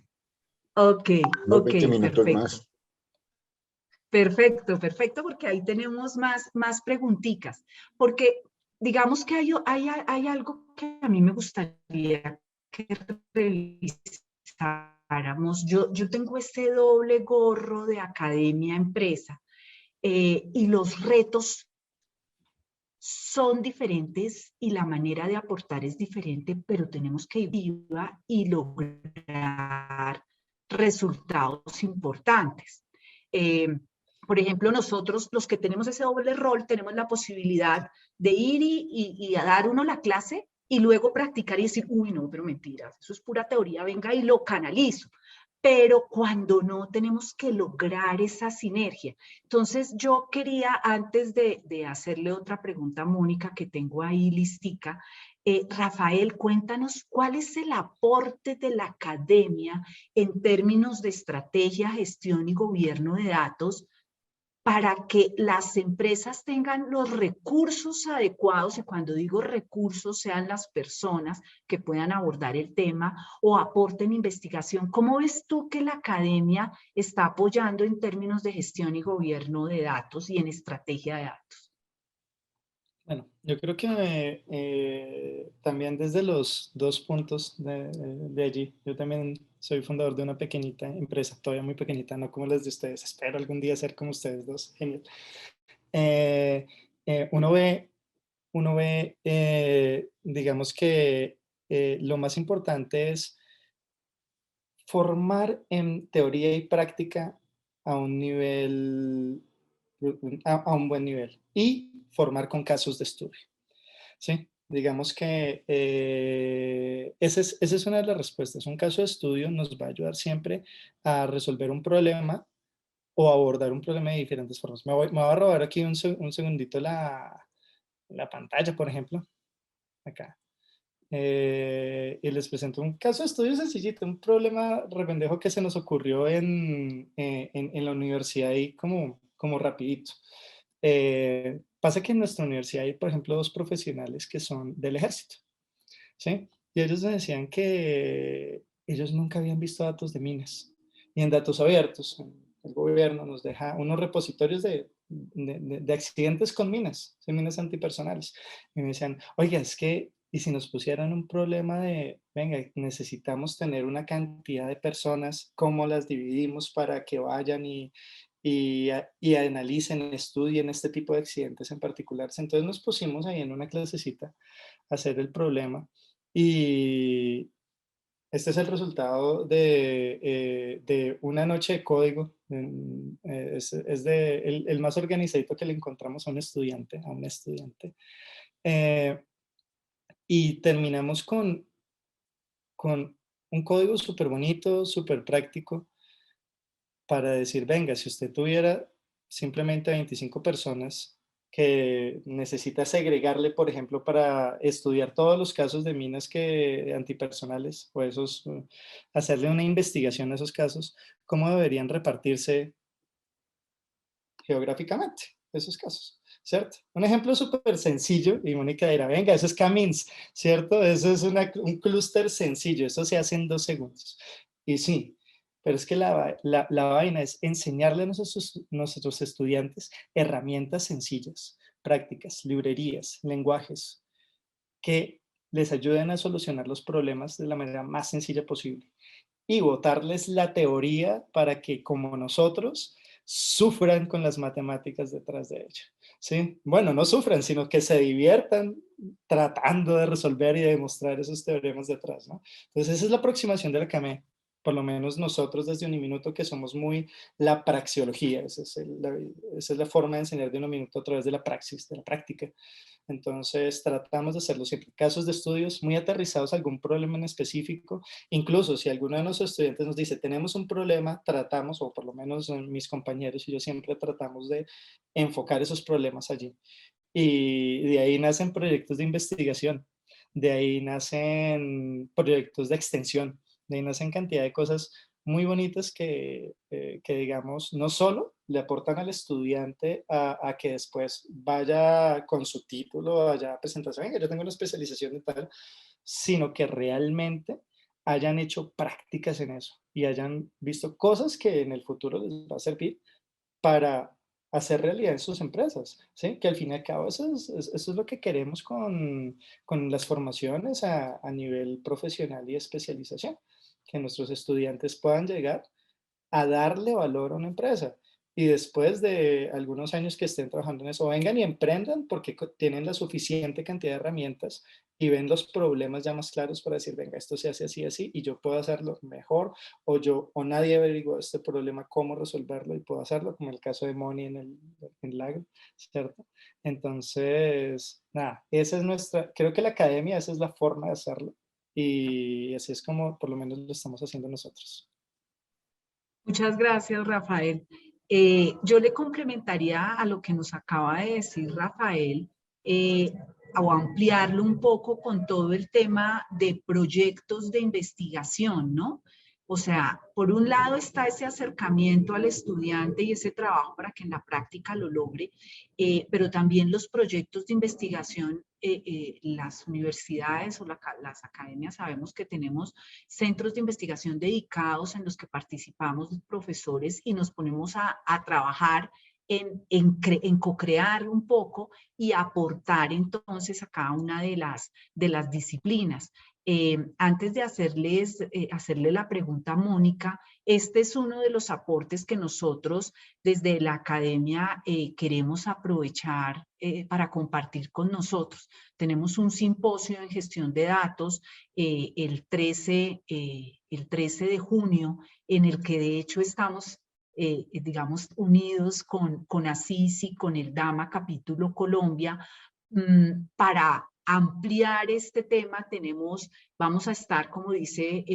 Ok, Unos ok, 20 minutos perfecto. más. Perfecto, perfecto, porque ahí tenemos más preguntitas. Porque digamos que hay algo que a mí me gustaría que revisáramos. Yo tengo ese doble gorro de academia-empresa y los retos son diferentes y la manera de aportar es diferente, pero tenemos que ir viva y lograr resultados importantes. Por ejemplo, nosotros, los que tenemos ese doble rol, tenemos la posibilidad de ir y a dar uno la clase y luego practicar y decir, uy, no, pero mentiras, eso es pura teoría, venga y lo canalizo. Pero cuando no, tenemos que lograr esa sinergia. Entonces, yo quería, antes de hacerle otra pregunta a Mónica, que tengo ahí listica, Rafael, cuéntanos cuál es el aporte de la academia en términos de estrategia, gestión y gobierno de datos para que las empresas tengan los recursos adecuados, y cuando digo recursos sean las personas que puedan abordar el tema o aporten investigación. ¿Cómo ves tú que la academia está apoyando en términos de gestión y gobierno de datos y en estrategia de datos? Bueno, yo creo que también desde los dos puntos de allí, yo también soy fundador de una pequeñita empresa, todavía muy pequeñita, no como las de ustedes, espero algún día ser como ustedes dos, genial. Uno ve digamos que lo más importante es formar en teoría y práctica a un nivel, a un buen nivel y formar con casos de estudio. Sí, digamos que esa es una de las respuestas. Un caso de estudio nos va a ayudar siempre a resolver un problema o abordar un problema de diferentes formas. Me voy a robar aquí un segundito la pantalla, por ejemplo, acá. Y les presento un caso de estudio sencillito, un problema rependejo que se nos ocurrió en la universidad y como rapidito. Pasa que en nuestra universidad hay, por ejemplo, dos profesionales que son del ejército, ¿sí? Y ellos me decían que ellos nunca habían visto datos de minas. Y en datos abiertos, el gobierno nos deja unos repositorios de accidentes con minas, de minas antipersonales. Y me decían, oiga, es que Y si nos pusieran un problema de, venga, necesitamos tener una cantidad de personas, ¿cómo las dividimos para que vayan y analicen, estudien este tipo de accidentes en particular? Entonces nos pusimos ahí en una clasecita a hacer el problema y este es el resultado de una noche de código. Es el más organizadito que le encontramos a un estudiante, y terminamos con un código súper bonito, súper práctico, para decir, venga, si usted tuviera simplemente 25 personas que necesita segregarle, por ejemplo, para estudiar todos los casos de minas antipersonales, o esos, hacerle una investigación a esos casos, ¿cómo deberían repartirse geográficamente esos casos? ¿Cierto? Un ejemplo súper sencillo, y Mónica dirá, venga, eso es Camins, ¿cierto? Eso es un clúster sencillo, eso se hace en 2 segundos. Y sí, pero es que la vaina es enseñarle a nuestros estudiantes herramientas sencillas, prácticas, librerías, lenguajes, que les ayuden a solucionar los problemas de la manera más sencilla posible. Y botarles la teoría para que, como nosotros, sufran con las matemáticas detrás de ello. ¿Sí? Bueno, no sufran, sino que se diviertan tratando de resolver y de demostrar esos teoremas detrás, ¿no? Entonces, esa es la aproximación de la CAME, por lo menos nosotros desde Uniminuto, que somos muy la praxiología, esa es la forma de enseñar de Uniminuto a través de la praxis, de la práctica. Entonces tratamos de hacerlo siempre. Casos de estudios muy aterrizados a algún problema en específico. Incluso si alguno de nuestros estudiantes nos dice, tenemos un problema, tratamos, o por lo menos mis compañeros y yo siempre tratamos de enfocar esos problemas allí. Y de ahí nacen proyectos de investigación, de ahí nacen proyectos de extensión, de ahí nacen cantidad de cosas muy bonitas que digamos, no solo le aportan al estudiante a que después vaya con su título, vaya a presentación, venga, yo tengo una especialización de tal, sino que realmente hayan hecho prácticas en eso y hayan visto cosas que en el futuro les va a servir para hacer realidad en sus empresas, ¿sí? Que al fin y al cabo eso es lo que queremos con las formaciones a nivel profesional y especialización, que nuestros estudiantes puedan llegar a darle valor a una empresa. Y después de algunos años que estén trabajando en eso, vengan y emprendan porque tienen la suficiente cantidad de herramientas y ven los problemas ya más claros para decir, venga, esto se hace así, así, y yo puedo hacerlo mejor, o nadie averiguó este problema, cómo resolverlo, y puedo hacerlo, como el caso de Moni en Lago, ¿cierto? Entonces, nada, esa es creo que la academia, esa es la forma de hacerlo, y así es como por lo menos lo estamos haciendo nosotros. Muchas gracias, Rafael. Yo le complementaría a lo que nos acaba de decir Rafael, o ampliarlo un poco con todo el tema de proyectos de investigación, ¿no? O sea, por un lado está ese acercamiento al estudiante y ese trabajo para que en la práctica lo logre, pero también los proyectos de investigación, las universidades o las academias sabemos que tenemos centros de investigación dedicados en los que participamos los profesores y nos ponemos a trabajar en co-crear un poco y aportar entonces a cada una de las disciplinas. Antes de hacerle la pregunta a Mónica, este es uno de los aportes que nosotros desde la academia queremos aprovechar para compartir con nosotros. Tenemos un simposio en gestión de datos el 13 de junio, en el que de hecho estamos digamos, unidos con ASIS y con el DAMA Capítulo Colombia, para ampliar este tema. Vamos a estar, como dice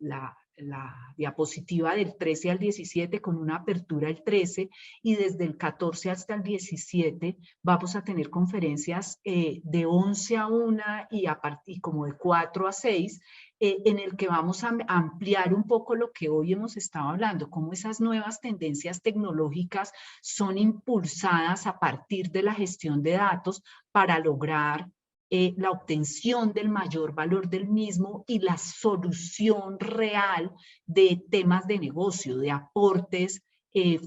la diapositiva, del 13 al 17, con una apertura el 13, y desde el 14 hasta el 17 vamos a tener conferencias de 11 a 1 y como de 4 a 6, en el que vamos a ampliar un poco lo que hoy hemos estado hablando, cómo esas nuevas tendencias tecnológicas son impulsadas a partir de la gestión de datos para lograr la obtención del mayor valor del mismo y la solución real de temas de negocio, de aportes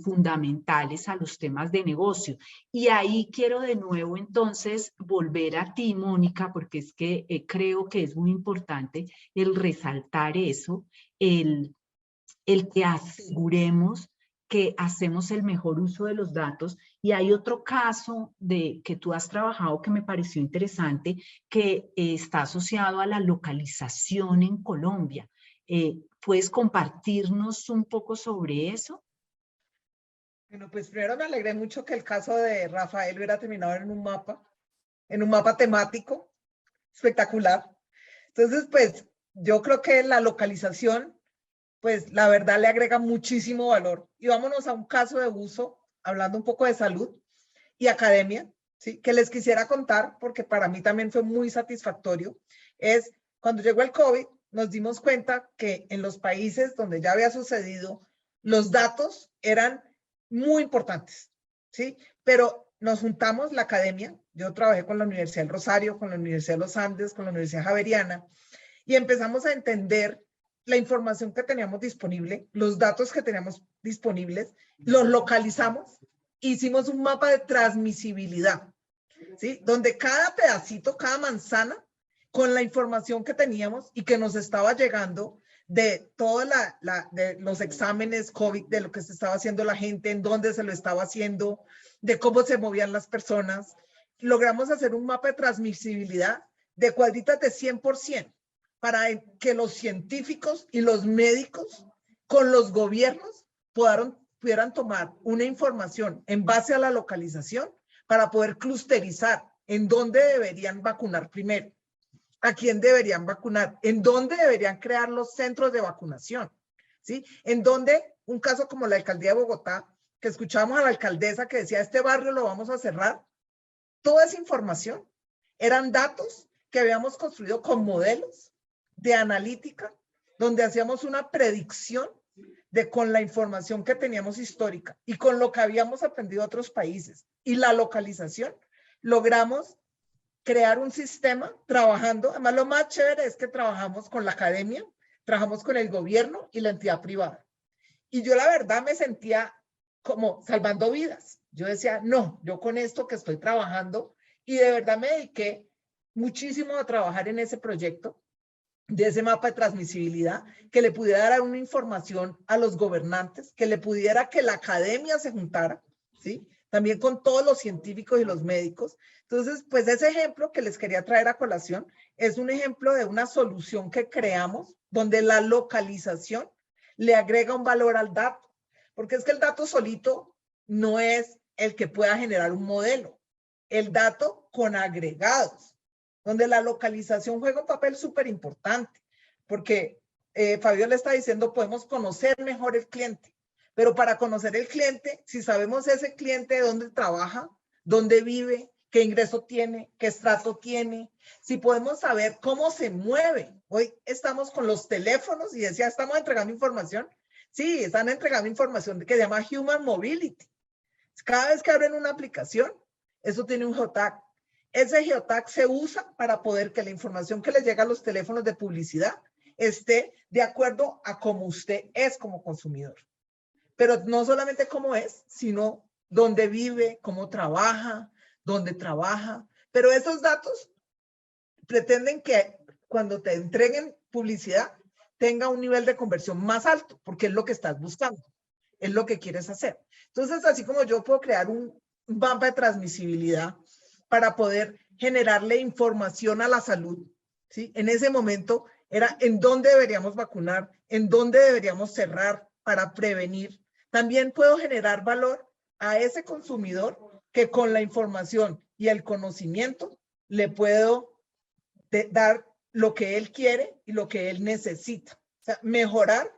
fundamentales a los temas de negocio. Y ahí quiero de nuevo entonces volver a ti, Mónica, porque es que creo que es muy importante el resaltar eso, el que aseguremos que hacemos el mejor uso de los datos. Y hay otro caso que tú has trabajado que me pareció interesante, que está asociado a la localización en Colombia. ¿Puedes compartirnos un poco sobre eso? Bueno, pues primero me alegré mucho que el caso de Rafael hubiera terminado en un mapa temático espectacular. Entonces, pues yo creo que la localización, pues la verdad le agrega muchísimo valor. Y vámonos a un caso de uso, hablando un poco de salud y academia, ¿sí? Que les quisiera contar, porque para mí también fue muy satisfactorio, es cuando llegó el COVID, nos dimos cuenta que en los países donde ya había sucedido, los datos eran muy importantes, ¿sí? Pero nos juntamos la academia, yo trabajé con la Universidad del Rosario, con la Universidad de los Andes, con la Universidad Javeriana, y empezamos a entender la información que teníamos disponible, los datos que teníamos disponibles, los localizamos, hicimos un mapa de transmisibilidad, ¿sí? Donde cada pedacito, cada manzana, con la información que teníamos y que nos estaba llegando de toda de los exámenes COVID, de lo que se estaba haciendo la gente, en dónde se lo estaba haciendo, de cómo se movían las personas, logramos hacer un mapa de transmisibilidad de cuadritas de 100%, para que los científicos y los médicos con los gobiernos pudieran tomar una información en base a la localización para poder clusterizar en dónde deberían vacunar primero, a quién deberían vacunar, en dónde deberían crear los centros de vacunación, ¿sí? En dónde, un caso como la alcaldía de Bogotá, que escuchamos a la alcaldesa que decía, este barrio lo vamos a cerrar, toda esa información eran datos que habíamos construido con modelos de analítica, donde hacíamos una predicción de con la información que teníamos histórica y con lo que habíamos aprendido de otros países y la localización, logramos crear un sistema trabajando. Además, lo más chévere es que trabajamos con la academia, trabajamos con el gobierno y la entidad privada. Y yo la verdad me sentía como salvando vidas. Yo decía, no, yo con esto que estoy trabajando, y de verdad me dediqué muchísimo a trabajar en ese proyecto, de ese mapa de transmisibilidad, que le pudiera dar una información a los gobernantes, que le pudiera que la academia se juntara, ¿sí? También con todos los científicos y los médicos. Entonces, pues ese ejemplo que les quería traer a colación es un ejemplo de una solución que creamos donde la localización le agrega un valor al dato, porque es que el dato solito no es el que pueda generar un modelo. El dato con agregados, donde la localización juega un papel súper importante, porque Fabio le está diciendo, podemos conocer mejor el cliente, pero para conocer el cliente, si sabemos ese cliente dónde trabaja, dónde vive, qué ingreso tiene, qué estrato tiene, si podemos saber cómo se mueve. Hoy estamos con los teléfonos y decía, estamos entregando información. Sí, están entregando información que se llama Human Mobility. Cada vez que abren una aplicación, eso tiene un geotag. Ese geotag se usa para poder que la información que les llega a los teléfonos de publicidad esté de acuerdo a cómo usted es como consumidor. Pero no solamente cómo es, sino dónde vive, cómo trabaja, dónde trabaja. Pero esos datos pretenden que cuando te entreguen publicidad tenga un nivel de conversión más alto, porque es lo que estás buscando, es lo que quieres hacer. Entonces, así como yo puedo crear un mapa de transmisibilidad para poder generarle información a la salud, ¿sí? En ese momento era en dónde deberíamos vacunar, en dónde deberíamos cerrar para prevenir. También puedo generar valor a ese consumidor que con la información y el conocimiento le puedo dar lo que él quiere y lo que él necesita. O sea, mejorar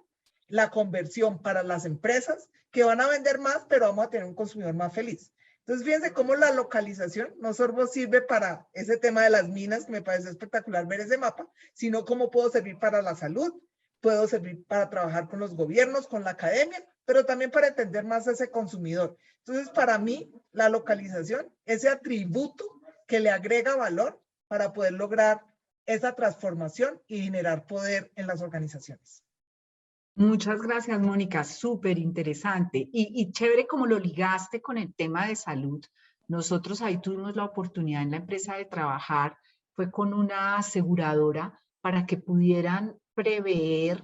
la conversión para las empresas que van a vender más, pero vamos a tener un consumidor más feliz. Entonces, fíjense cómo la localización no solo sirve para ese tema de las minas, que me parece espectacular ver ese mapa, sino cómo puedo servir para la salud, puedo servir para trabajar con los gobiernos, con la academia, pero también para entender más a ese consumidor. Entonces, para mí, la localización, ese atributo que le agrega valor para poder lograr esa transformación y generar poder en las organizaciones. Muchas gracias, Mónica. Súper interesante. Y chévere como lo ligaste con el tema de salud. Nosotros ahí tuvimos la oportunidad en la empresa de trabajar, fue con una aseguradora para que pudieran prever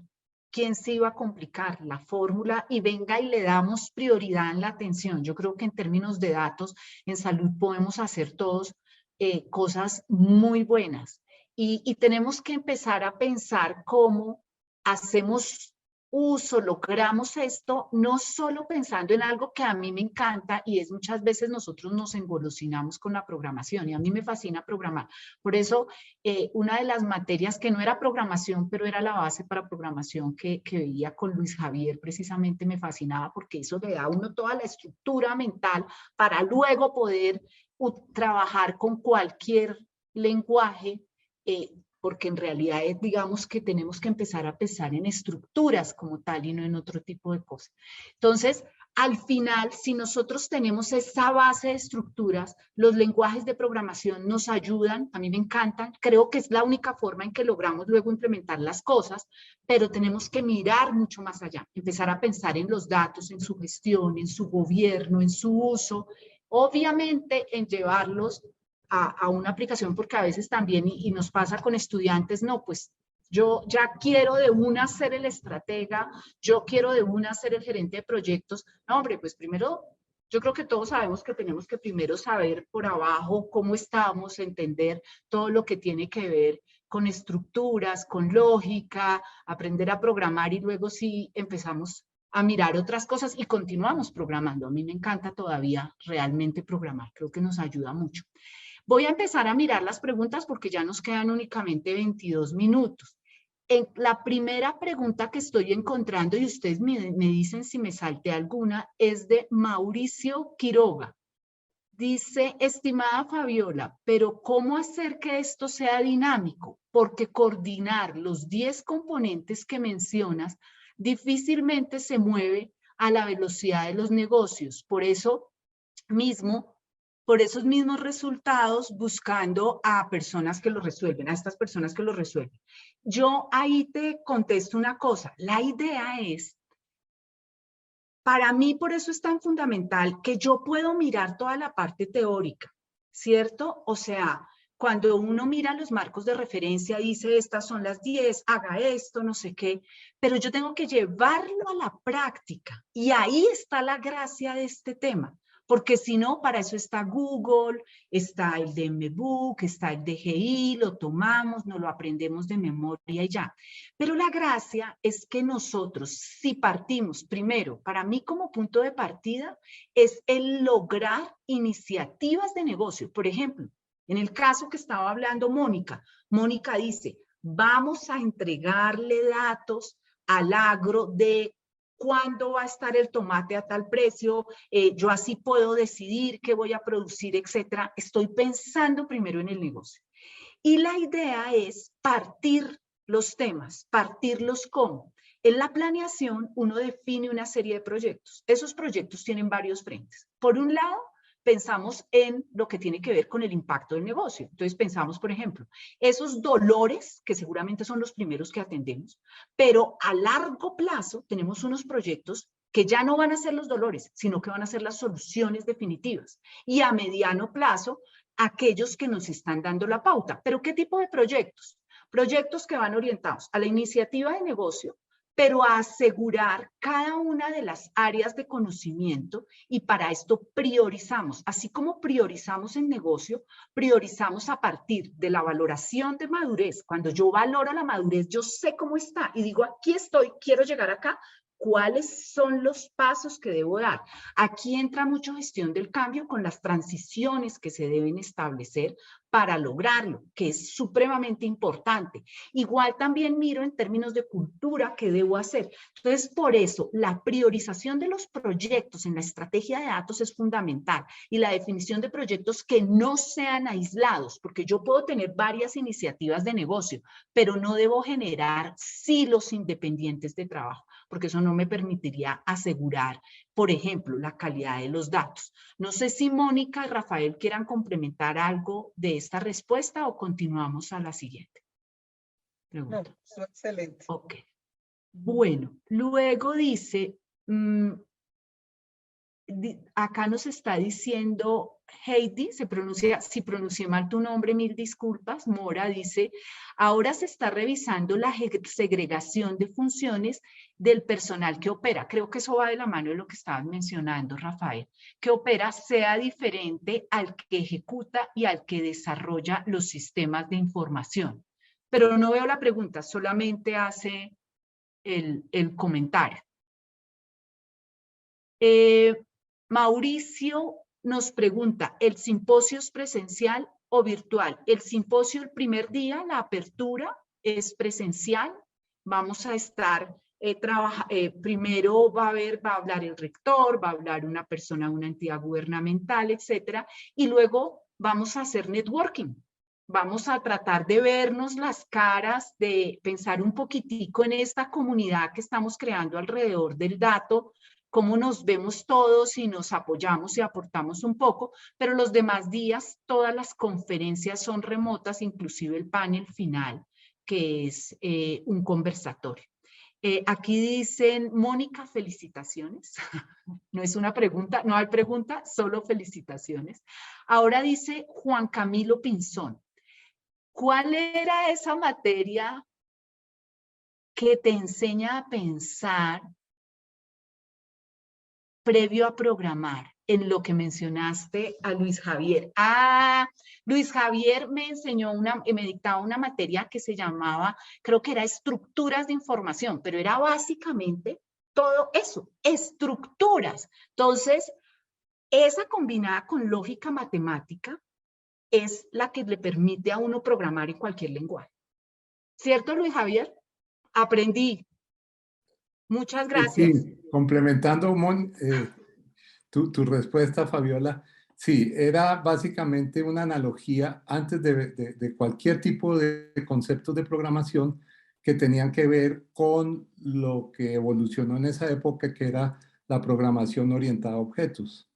quién se iba a complicar la fórmula y venga y le damos prioridad en la atención. Yo creo que en términos de datos, en salud podemos hacer todos cosas muy buenas. Y tenemos que empezar a pensar cómo hacemos uso, logramos esto, no solo pensando en algo que a mí me encanta y es muchas veces nosotros nos engolosinamos con la programación y a mí me fascina programar. Por eso, una de las materias que no era programación, pero era la base para programación que veía con Luis Javier, precisamente me fascinaba porque eso le da a uno toda la estructura mental para luego poder trabajar con cualquier lenguaje, porque en realidad digamos que tenemos que empezar a pensar en estructuras como tal y no en otro tipo de cosas. Entonces, al final, si nosotros tenemos esa base de estructuras, los lenguajes de programación nos ayudan, a mí me encantan, creo que es la única forma en que logramos luego implementar las cosas, pero tenemos que mirar mucho más allá, empezar a pensar en los datos, en su gestión, en su gobierno, en su uso, obviamente en llevarlos a una aplicación, porque a veces también, y nos pasa con estudiantes, no, pues yo ya quiero de una ser el estratega, yo quiero de una ser el gerente de proyectos. No, hombre, pues primero, yo creo que todos sabemos que tenemos que primero saber por abajo cómo estamos, entender todo lo que tiene que ver con estructuras, con lógica, aprender a programar y luego sí empezamos a mirar otras cosas y continuamos programando. A mí me encanta todavía realmente programar, creo que nos ayuda mucho. Voy a empezar a mirar las preguntas porque ya nos quedan únicamente 22 minutos. En la primera pregunta que estoy encontrando, y ustedes me dicen si me salté alguna, es de Mauricio Quiroga. Dice, estimada Fabiola, pero ¿cómo hacer que esto sea dinámico? Porque coordinar los 10 componentes que mencionas difícilmente se mueve a la velocidad de los negocios. Por esos mismos resultados, buscando a personas que lo resuelven, a estas personas que lo resuelven. Yo ahí te contesto una cosa, la idea es, para mí por eso es tan fundamental que yo puedo mirar toda la parte teórica, ¿cierto? O sea, cuando uno mira los marcos de referencia, dice, estas son las 10, haga esto, no sé qué, pero yo tengo que llevarlo a la práctica y ahí está la gracia de este tema. Porque si no, para eso está Google, está el DMBook, está el DGI, lo tomamos, nos lo aprendemos de memoria y ya. Pero la gracia es que nosotros, si partimos primero, para mí como punto de partida, es el lograr iniciativas de negocio. Por ejemplo, en el caso que estaba hablando Mónica, Mónica dice, vamos a entregarle datos al agro de cuándo va a estar el tomate a tal precio, yo así puedo decidir qué voy a producir, etcétera. Estoy pensando primero en el negocio. Y la idea es partir los temas, partirlos ¿cómo? En la planeación uno define una serie de proyectos. Esos proyectos tienen varios frentes. Por un lado, pensamos en lo que tiene que ver con el impacto del negocio. Entonces pensamos, por ejemplo, esos dolores, que seguramente son los primeros que atendemos, pero a largo plazo tenemos unos proyectos que ya no van a ser los dolores, sino que van a ser las soluciones definitivas. Y a mediano plazo, aquellos que nos están dando la pauta. ¿Pero qué tipo de proyectos? Proyectos que van orientados a la iniciativa de negocio, pero a asegurar cada una de las áreas de conocimiento y para esto priorizamos. Así como priorizamos en negocio, priorizamos a partir de la valoración de madurez. Cuando yo valoro la madurez, yo sé cómo está y digo, aquí estoy, quiero llegar acá. ¿Cuáles son los pasos que debo dar? Aquí entra mucho gestión del cambio con las transiciones que se deben establecer para lograrlo, que es supremamente importante. Igual también miro en términos de cultura qué debo hacer. Entonces, por eso, la priorización de los proyectos en la estrategia de datos es fundamental y la definición de proyectos que no sean aislados, porque yo puedo tener varias iniciativas de negocio, pero no debo generar silos independientes de trabajo, porque eso no me permitiría asegurar, por ejemplo, la calidad de los datos. No sé si Mónica y Rafael quieran complementar algo de esta respuesta o continuamos a la siguiente pregunta. No, excelente. Ok. Bueno, luego dice, acá nos está diciendo Heidi, si pronuncié mal tu nombre, mil disculpas. Mora dice, ahora se está revisando la segregación de funciones del personal que opera. Creo que eso va de la mano de lo que estabas mencionando, Rafael. Que opera sea diferente al que ejecuta y al que desarrolla los sistemas de información. Pero no veo la pregunta, solamente hace el comentario. Mauricio nos pregunta, ¿el simposio es presencial o virtual? El simposio el primer día, la apertura, es presencial. Vamos a estar, primero va a hablar el rector, va a hablar una persona, una entidad gubernamental, etcétera, y luego vamos a hacer networking. Vamos a tratar de vernos las caras, de pensar un poquitico en esta comunidad que estamos creando alrededor del dato, cómo nos vemos todos y nos apoyamos y aportamos un poco, pero los demás días todas las conferencias son remotas, inclusive el panel final, que es un conversatorio. Aquí dicen, Mónica, felicitaciones. No es una pregunta, no hay pregunta, solo felicitaciones. Ahora dice Juan Camilo Pinzón, ¿cuál era esa materia que te enseña a pensar previo a programar, en lo que mencionaste a Luis Javier? Luis Javier me enseñó me dictaba una materia que se llamaba, creo que era estructuras de información, pero era básicamente todo eso, estructuras. Entonces, esa combinada con lógica matemática es la que le permite a uno programar en cualquier lenguaje. ¿Cierto, Luis Javier? Aprendí. Muchas gracias. Sí, complementando tu respuesta, Fabiola, sí, era básicamente una analogía antes de cualquier tipo de conceptos de programación que tenían que ver con lo que evolucionó en esa época, que era la programación orientada a objetos.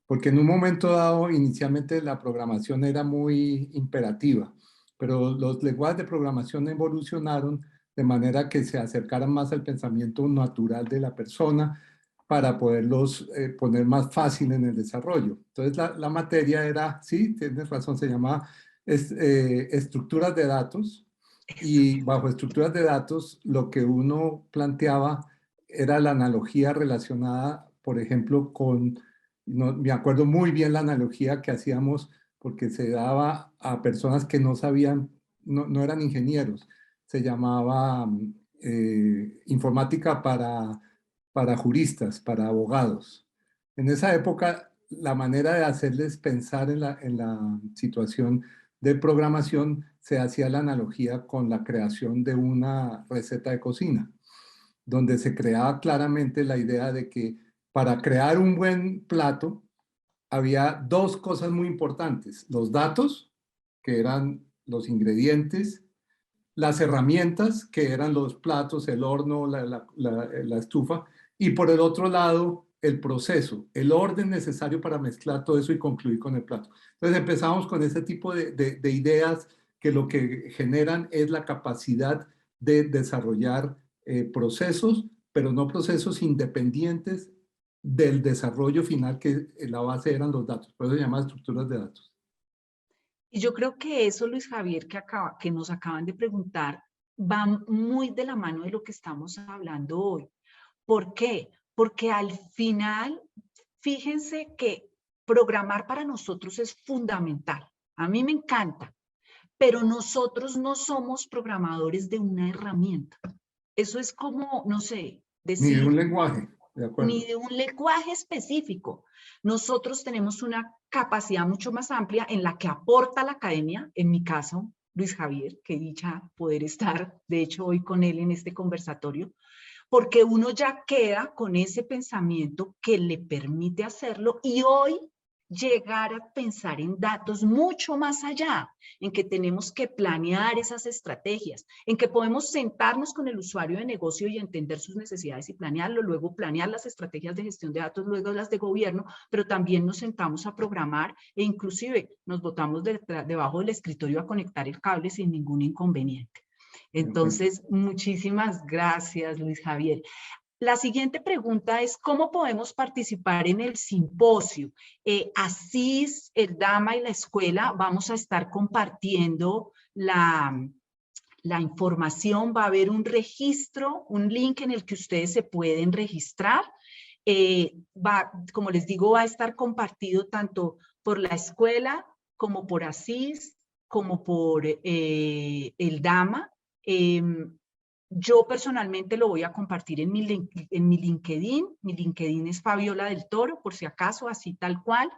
Porque en un momento dado, inicialmente la programación era muy imperativa, pero los lenguajes de programación evolucionaron de manera que se acercaran más al pensamiento natural de la persona para poderlos poner más fácil en el desarrollo. Entonces la materia era, sí, tienes razón, se llamaba estructuras de datos, y bajo estructuras de datos lo que uno planteaba era la analogía relacionada, por ejemplo, con, no, me acuerdo muy bien la analogía que hacíamos porque se daba a personas que no sabían, no eran ingenieros, se llamaba informática para juristas, para abogados. En esa época, la manera de hacerles pensar en la situación de programación se hacía la analogía con la creación de una receta de cocina, donde se creaba claramente la idea de que para crear un buen plato había dos cosas muy importantes: los datos, que eran los ingredientes, las herramientas, que eran los platos, el horno, la estufa, y por el otro lado, el proceso, el orden necesario para mezclar todo eso y concluir con el plato. Entonces empezamos con ese tipo de ideas que lo que generan es la capacidad de desarrollar procesos, pero no procesos independientes del desarrollo final, que la base eran los datos. Por eso se llama estructuras de datos. Y yo creo que eso, Luis Javier, que nos acaban de preguntar, va muy de la mano de lo que estamos hablando hoy. ¿Por qué? Porque al final, fíjense que programar para nosotros es fundamental. A mí me encanta, pero nosotros no somos programadores de una herramienta. Eso es como, no sé, Ni de un decir, lenguaje, de acuerdo. ni de un lenguaje específico. Nosotros tenemos una capacidad mucho más amplia en la que aporta la academia, en mi caso, Luis Javier, que dicha poder estar, de hecho, hoy con él en este conversatorio, porque uno ya queda con ese pensamiento que le permite hacerlo, y hoy llegar a pensar en datos mucho más allá, en que tenemos que planear esas estrategias, en que podemos sentarnos con el usuario de negocio y entender sus necesidades y planearlo, luego planear las estrategias de gestión de datos, luego las de gobierno, pero también nos sentamos a programar e inclusive nos botamos debajo del escritorio a conectar el cable sin ningún inconveniente. Entonces, muchísimas gracias, Luis Javier. La siguiente pregunta es, ¿cómo podemos participar en el simposio? Asís, el Dama y la escuela vamos a estar compartiendo la información. Va a haber un registro, un link en el que ustedes se pueden registrar. Como les digo, va a estar compartido tanto por la escuela como por Asís, como por el Dama. Yo personalmente lo voy a compartir en mi LinkedIn. Mi LinkedIn es Fabiola del Toro, por si acaso, así tal cual.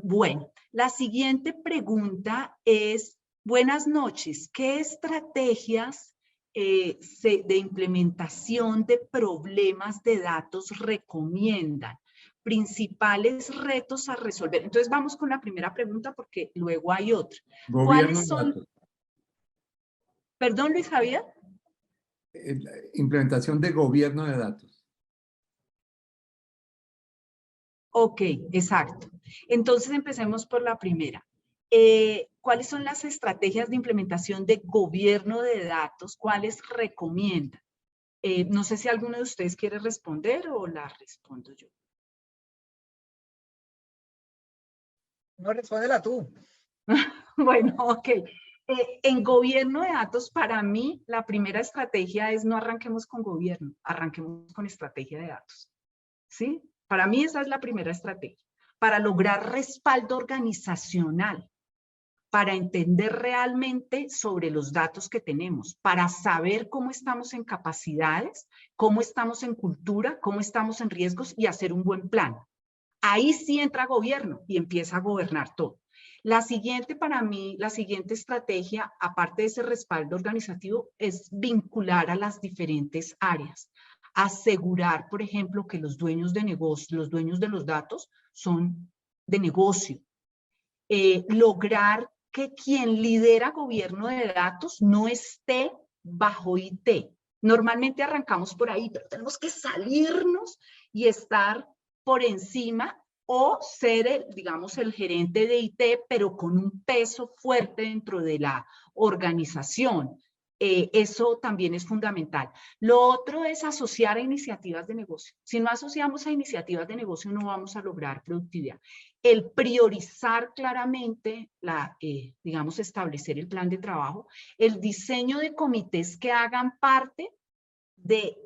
Bueno, la siguiente pregunta es, buenas noches, ¿qué estrategias de implementación de problemas de datos recomiendan? Principales retos a resolver. Entonces vamos con la primera pregunta porque luego hay otra. ¿Cuáles son? Perdón, Luis Javier. Implementación de gobierno de datos. Ok, exacto. Entonces empecemos por la primera. ¿Cuáles son las estrategias de implementación de gobierno de datos? ¿Cuáles recomiendan? No sé si alguno de ustedes quiere responder o la respondo yo. No, respóndela tú. Bueno, ok. En gobierno de datos, para mí, la primera estrategia es no arranquemos con gobierno, arranquemos con estrategia de datos. ¿Sí? Para mí esa es la primera estrategia. Para lograr respaldo organizacional, para entender realmente sobre los datos que tenemos, para saber cómo estamos en capacidades, cómo estamos en cultura, cómo estamos en riesgos y hacer un buen plan. Ahí sí entra gobierno y empieza a gobernar todo. La siguiente para mí, la siguiente estrategia, aparte de ese respaldo organizativo, es vincular a las diferentes áreas. Asegurar, por ejemplo, que los dueños de negocio, los dueños de los datos son de negocio. Lograr que quien lidera gobierno de datos no esté bajo IT. Normalmente arrancamos por ahí, pero tenemos que salirnos y estar por encima o ser, digamos, el gerente de IT, pero con un peso fuerte dentro de la organización. Eso también es fundamental. Lo otro es asociar a iniciativas de negocio. Si no asociamos a iniciativas de negocio, no vamos a lograr productividad. El priorizar claramente, digamos, establecer el plan de trabajo, el diseño de comités que hagan parte de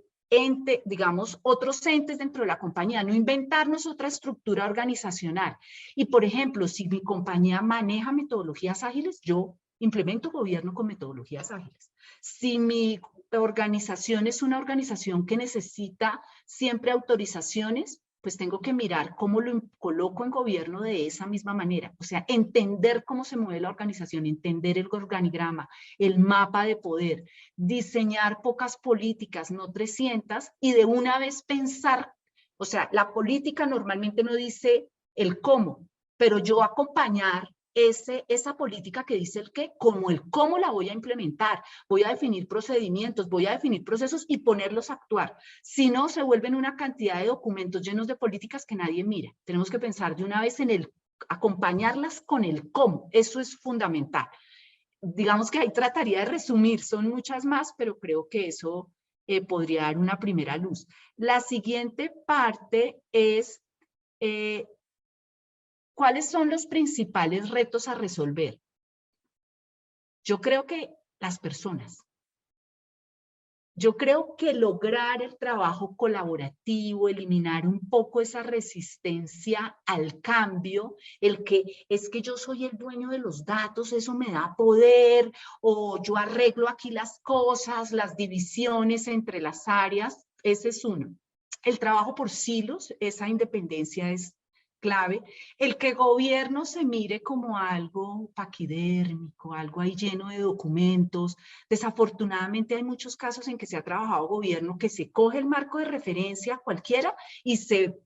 digamos, otros entes dentro de la compañía, no inventarnos otra estructura organizacional. Y, por ejemplo, si mi compañía maneja metodologías ágiles, yo implemento gobierno con metodologías ágiles. Si mi organización es una organización que necesita siempre autorizaciones, pues tengo que mirar cómo lo coloco en gobierno de esa misma manera. O sea, entender cómo se mueve la organización, entender el organigrama, el mapa de poder, diseñar pocas políticas, no 300, y de una vez pensar, o sea, la política normalmente no dice el cómo, pero yo acompañar esa política que dice el qué, como el cómo la voy a implementar. Voy a definir procedimientos, voy a definir procesos y ponerlos a actuar. Si no, se vuelven una cantidad de documentos llenos de políticas que nadie mira. Tenemos que pensar de una vez en acompañarlas con el cómo. Eso es fundamental. Digamos que ahí trataría de resumir, son muchas más, pero creo que eso podría dar una primera luz. La siguiente parte es ¿cuáles son los principales retos a resolver? Yo creo que las personas. Yo creo que lograr el trabajo colaborativo, eliminar un poco esa resistencia al cambio, el que es que yo soy el dueño de los datos, eso me da poder, o yo arreglo aquí las cosas, las divisiones entre las áreas, ese es uno. El trabajo por silos, esa independencia es clave. El que gobierno se mire como algo paquidérmico, algo ahí lleno de documentos. Desafortunadamente hay muchos casos en que se ha trabajado gobierno que se coge el marco de referencia cualquiera y se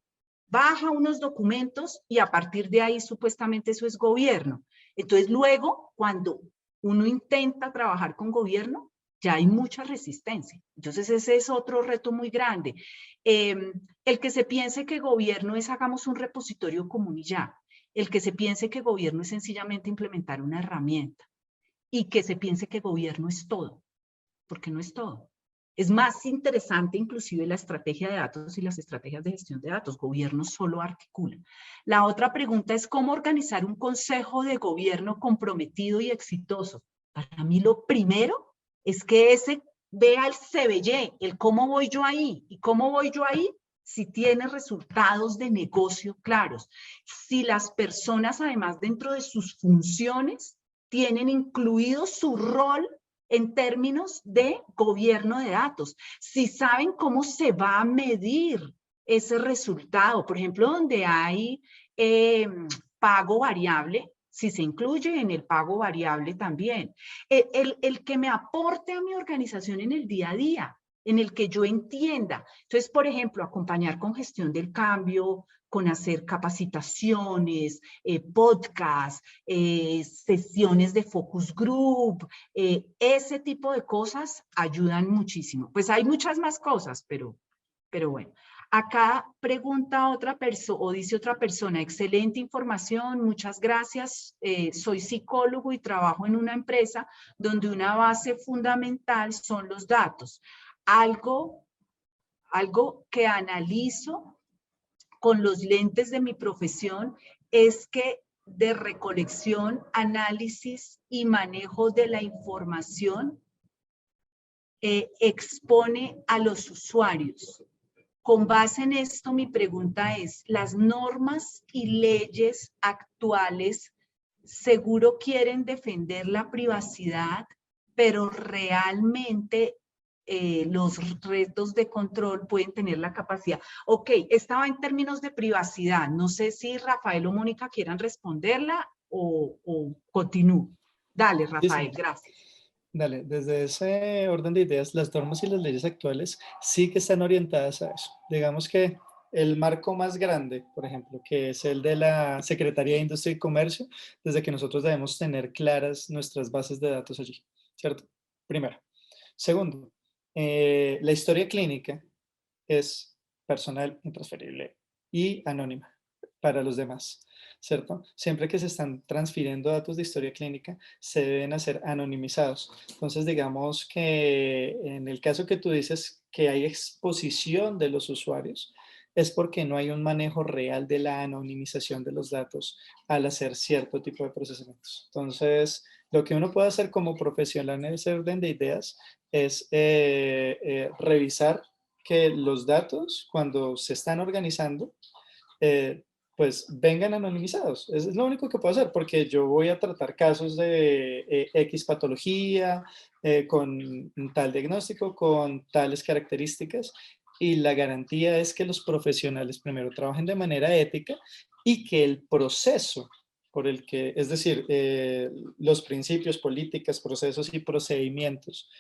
baja unos documentos y a partir de ahí supuestamente eso es gobierno. Entonces luego cuando uno intenta trabajar con gobierno, ya hay mucha resistencia. Entonces ese es otro reto muy grande. El que se piense que gobierno es hagamos un repositorio común y ya. El que se piense que gobierno es sencillamente implementar una herramienta. Y que se piense que gobierno es todo. porque no es todo. Es más interesante inclusive la estrategia de datos y las estrategias de gestión de datos. Gobierno solo articula. La otra pregunta es cómo organizar un consejo de gobierno comprometido y exitoso. Para mí lo primero es que ese vea el CBY, el cómo voy yo ahí. ¿Y cómo voy yo ahí? Si tiene resultados de negocio claros. Si las personas, además, dentro de sus funciones, tienen incluido su rol en términos de gobierno de datos. Si saben cómo se va a medir ese resultado, por ejemplo, donde hay pago variable, si se incluye en el pago variable también. El que me aporte a mi organización en el día a día, en el que yo entienda. Entonces, por ejemplo, acompañar con gestión del cambio, con hacer capacitaciones, podcasts, sesiones de focus group, ese tipo de cosas ayudan muchísimo. Pues hay muchas más cosas, pero bueno. Acá pregunta otra persona, o dice otra persona, excelente información, muchas gracias. Soy psicólogo y trabajo en una empresa donde una base fundamental son los datos. Algo que analizo con los lentes de mi profesión es que de recolección, análisis y manejo de la información expone a los usuarios. Con base en esto, mi pregunta es, ¿las normas y leyes actuales seguro quieren defender la privacidad, pero realmente los retos de control pueden tener la capacidad? Ok, estaba en términos de privacidad. No sé si Rafael o Mónica quieran responderla o continúo. Dale, Rafael, Sí. gracias. Dale, desde ese orden de ideas, las normas y las leyes actuales sí que están orientadas a eso. Digamos que el marco más grande, por ejemplo, que es el de la Secretaría de Industria y Comercio, desde que nosotros debemos tener claras nuestras bases de datos allí, ¿cierto? Primero. Segundo, la historia clínica es personal, intransferible y anónima para los demás, ¿cierto? Siempre que se están transfiriendo datos de historia clínica, se deben hacer anonimizados. Entonces, digamos que en el caso que tú dices que hay exposición de los usuarios, es porque no hay un manejo real de la anonimización de los datos al hacer cierto tipo de procesamientos. Entonces, lo que uno puede hacer como profesional en ese orden de ideas es revisar que los datos, cuando se están organizando, pues vengan anonimizados. Es lo único que puedo hacer, porque yo voy a tratar casos de X patología, con tal diagnóstico, con tales características, y la garantía es que los profesionales primero trabajen de manera ética y que el proceso por el que, es decir, los principios, políticas, procesos y procedimientos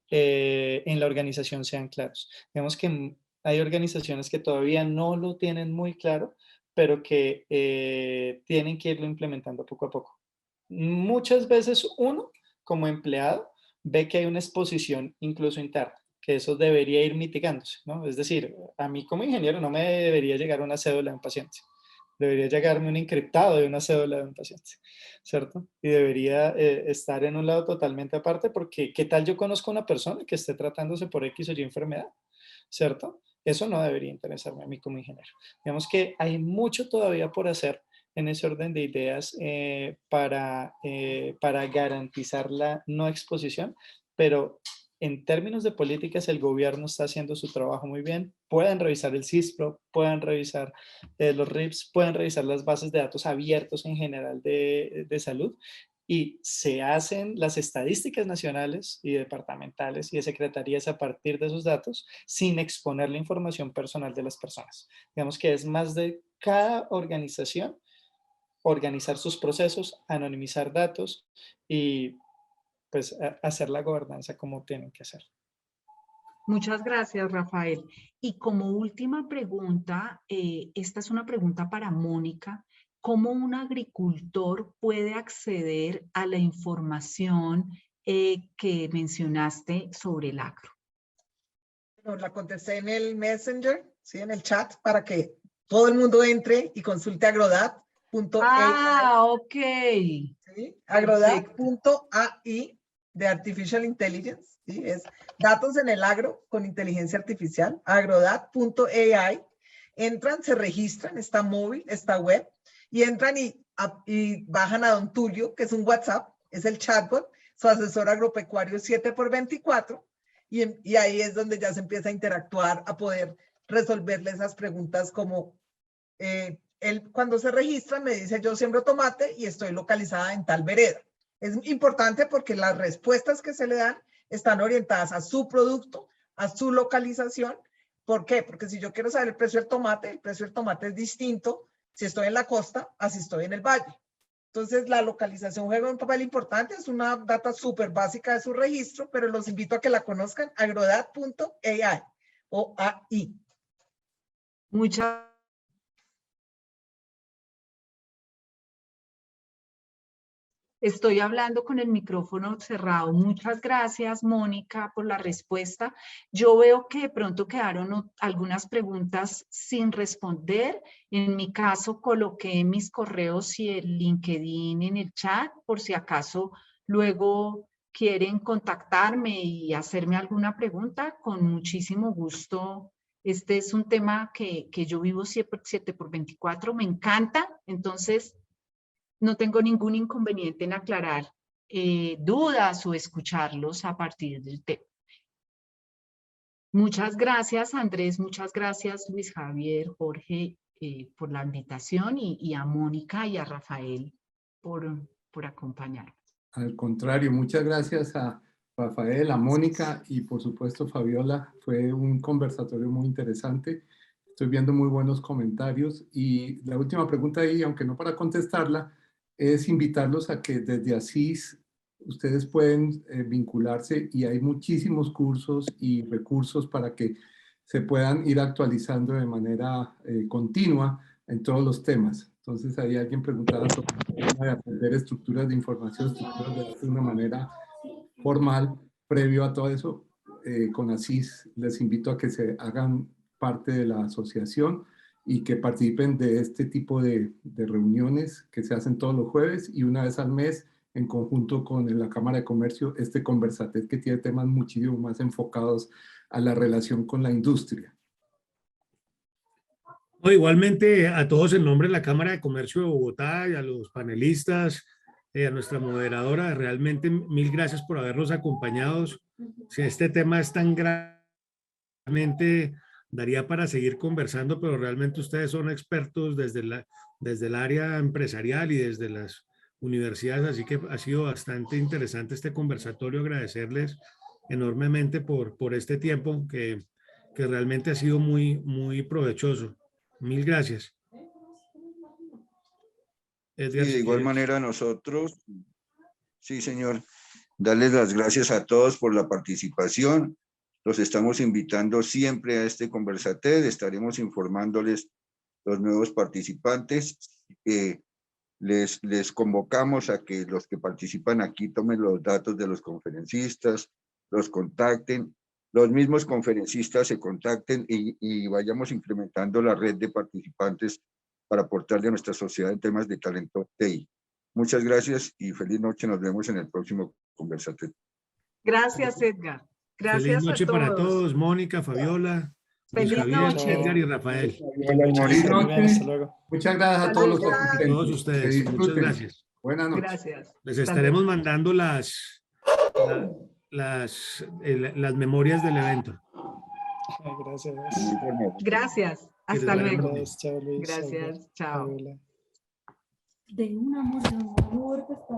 en la organización sean claros. Vemos que hay organizaciones que todavía no lo tienen muy claro, pero que tienen que irlo implementando poco a poco. Muchas veces uno, como empleado, ve que hay una exposición incluso interna, que eso debería ir mitigándose, ¿no? Es decir, a mí como ingeniero no me debería llegar una cédula de un paciente. Debería llegarme un encriptado de una cédula de un paciente, ¿cierto? Y debería estar en un lado totalmente aparte, porque ¿qué tal yo conozco a una persona que esté tratándose por X o Y enfermedad? ¿Cierto? Eso no debería interesarme a mí como ingeniero. Digamos que hay mucho todavía por hacer en ese orden de ideas para garantizar la no exposición, pero en términos de políticas el gobierno está haciendo su trabajo muy bien. Pueden revisar el CISPRO, pueden revisar los RIPS, pueden revisar las bases de datos abiertos en general de salud, y se hacen las estadísticas nacionales y departamentales y de secretarías a partir de esos datos sin exponer la información personal de las personas. Digamos que es más de cada organización organizar sus procesos, anonimizar datos y pues hacer la gobernanza como tienen que hacer. Muchas gracias, Rafael. Y como última pregunta, esta es una pregunta para Mónica. ¿Cómo un agricultor puede acceder a la información que mencionaste sobre el agro? Bueno, la contesté en el Messenger, ¿sí? En el chat, para que todo el mundo entre y consulte agrodat.ai. Ah, ok. ¿Sí? Agrodat.ai, de Artificial Intelligence, ¿sí? Es datos en el agro con inteligencia artificial, agrodat.ai. Entran, se registran, está móvil, está web, y entran y bajan a Don Tulio, que es un WhatsApp, es el chatbot, su asesor agropecuario 7x24, y ahí es donde ya se empieza a interactuar, a poder resolverle esas preguntas como, él cuando se registra me dice, yo siembro tomate y estoy localizada en tal vereda. Es importante porque las respuestas que se le dan están orientadas a su producto, a su localización. ¿Por qué? Porque si yo quiero saber el precio del tomate es distinto si estoy en la costa a si estoy en el valle. Entonces, la localización juega un papel importante, es una data súper básica de su registro, pero los invito a que la conozcan, agrodat.ai o AI. Muchas Estoy hablando con el micrófono cerrado. Muchas gracias, Mónica, por la respuesta. Yo veo que de pronto quedaron algunas preguntas sin responder. En mi caso, coloqué mis correos y el LinkedIn en el chat, por si acaso luego quieren contactarme y hacerme alguna pregunta, con muchísimo gusto. Este es un tema que yo vivo 7x24, me encanta, entonces no tengo ningún inconveniente en aclarar dudas o escucharlos a partir del tema. Muchas gracias, Andrés. Muchas gracias, Luis Javier, Jorge, por la invitación y a Mónica y a Rafael por acompañarnos. Al contrario, muchas gracias a Rafael, a Mónica y por supuesto Fabiola. Fue un conversatorio muy interesante. Estoy viendo muy buenos comentarios y la última pregunta ahí, aunque no para contestarla, es invitarlos a que desde ASIS ustedes pueden vincularse y hay muchísimos cursos y recursos para que se puedan ir actualizando de manera continua en todos los temas. Entonces ahí alguien preguntaba sobre el tema de aprender estructuras de información, estructuras de datos de una manera formal. Previo a todo eso, con ASIS les invito a que se hagan parte de la asociación y que participen de este tipo de reuniones que se hacen todos los jueves y una vez al mes en conjunto con la Cámara de Comercio, este Conversatet que tiene temas muchísimo más enfocados a la relación con la industria. No, igualmente a todos en nombre de la Cámara de Comercio de Bogotá y a los panelistas, a nuestra moderadora, realmente mil gracias por habernos acompañado. Si este tema es tan grande, daría para seguir conversando, pero realmente ustedes son expertos desde el área empresarial y desde las universidades, así que ha sido bastante interesante este conversatorio. Agradecerles enormemente por este tiempo que realmente ha sido muy, muy provechoso. Mil gracias. Edgar, y de igual manera nosotros, sí señor, darles las gracias a todos por la participación. Los estamos invitando siempre a este Conversatet, estaremos informándoles los nuevos participantes. Les convocamos a que los que participan aquí tomen los datos de los conferencistas, los contacten, los mismos conferencistas se contacten y vayamos incrementando la red de participantes para aportarle a nuestra sociedad en temas de talento TI. Muchas gracias y feliz noche, nos vemos en el próximo Conversatet. Gracias, Edgar. Gracias feliz noche a todos. Para todos, Mónica, Fabiola, Luis Feliz Javier, noche. Edgar y Rafael. Feliz noche. Hasta luego. Muchas gracias a todos los a todos ustedes. Muchas gracias. Buenas noches. Gracias. Les estaremos mandando las memorias del evento. Gracias. Gracias. Hasta luego. Gracias. Chao, Luis. Gracias. Chao. De un amor que está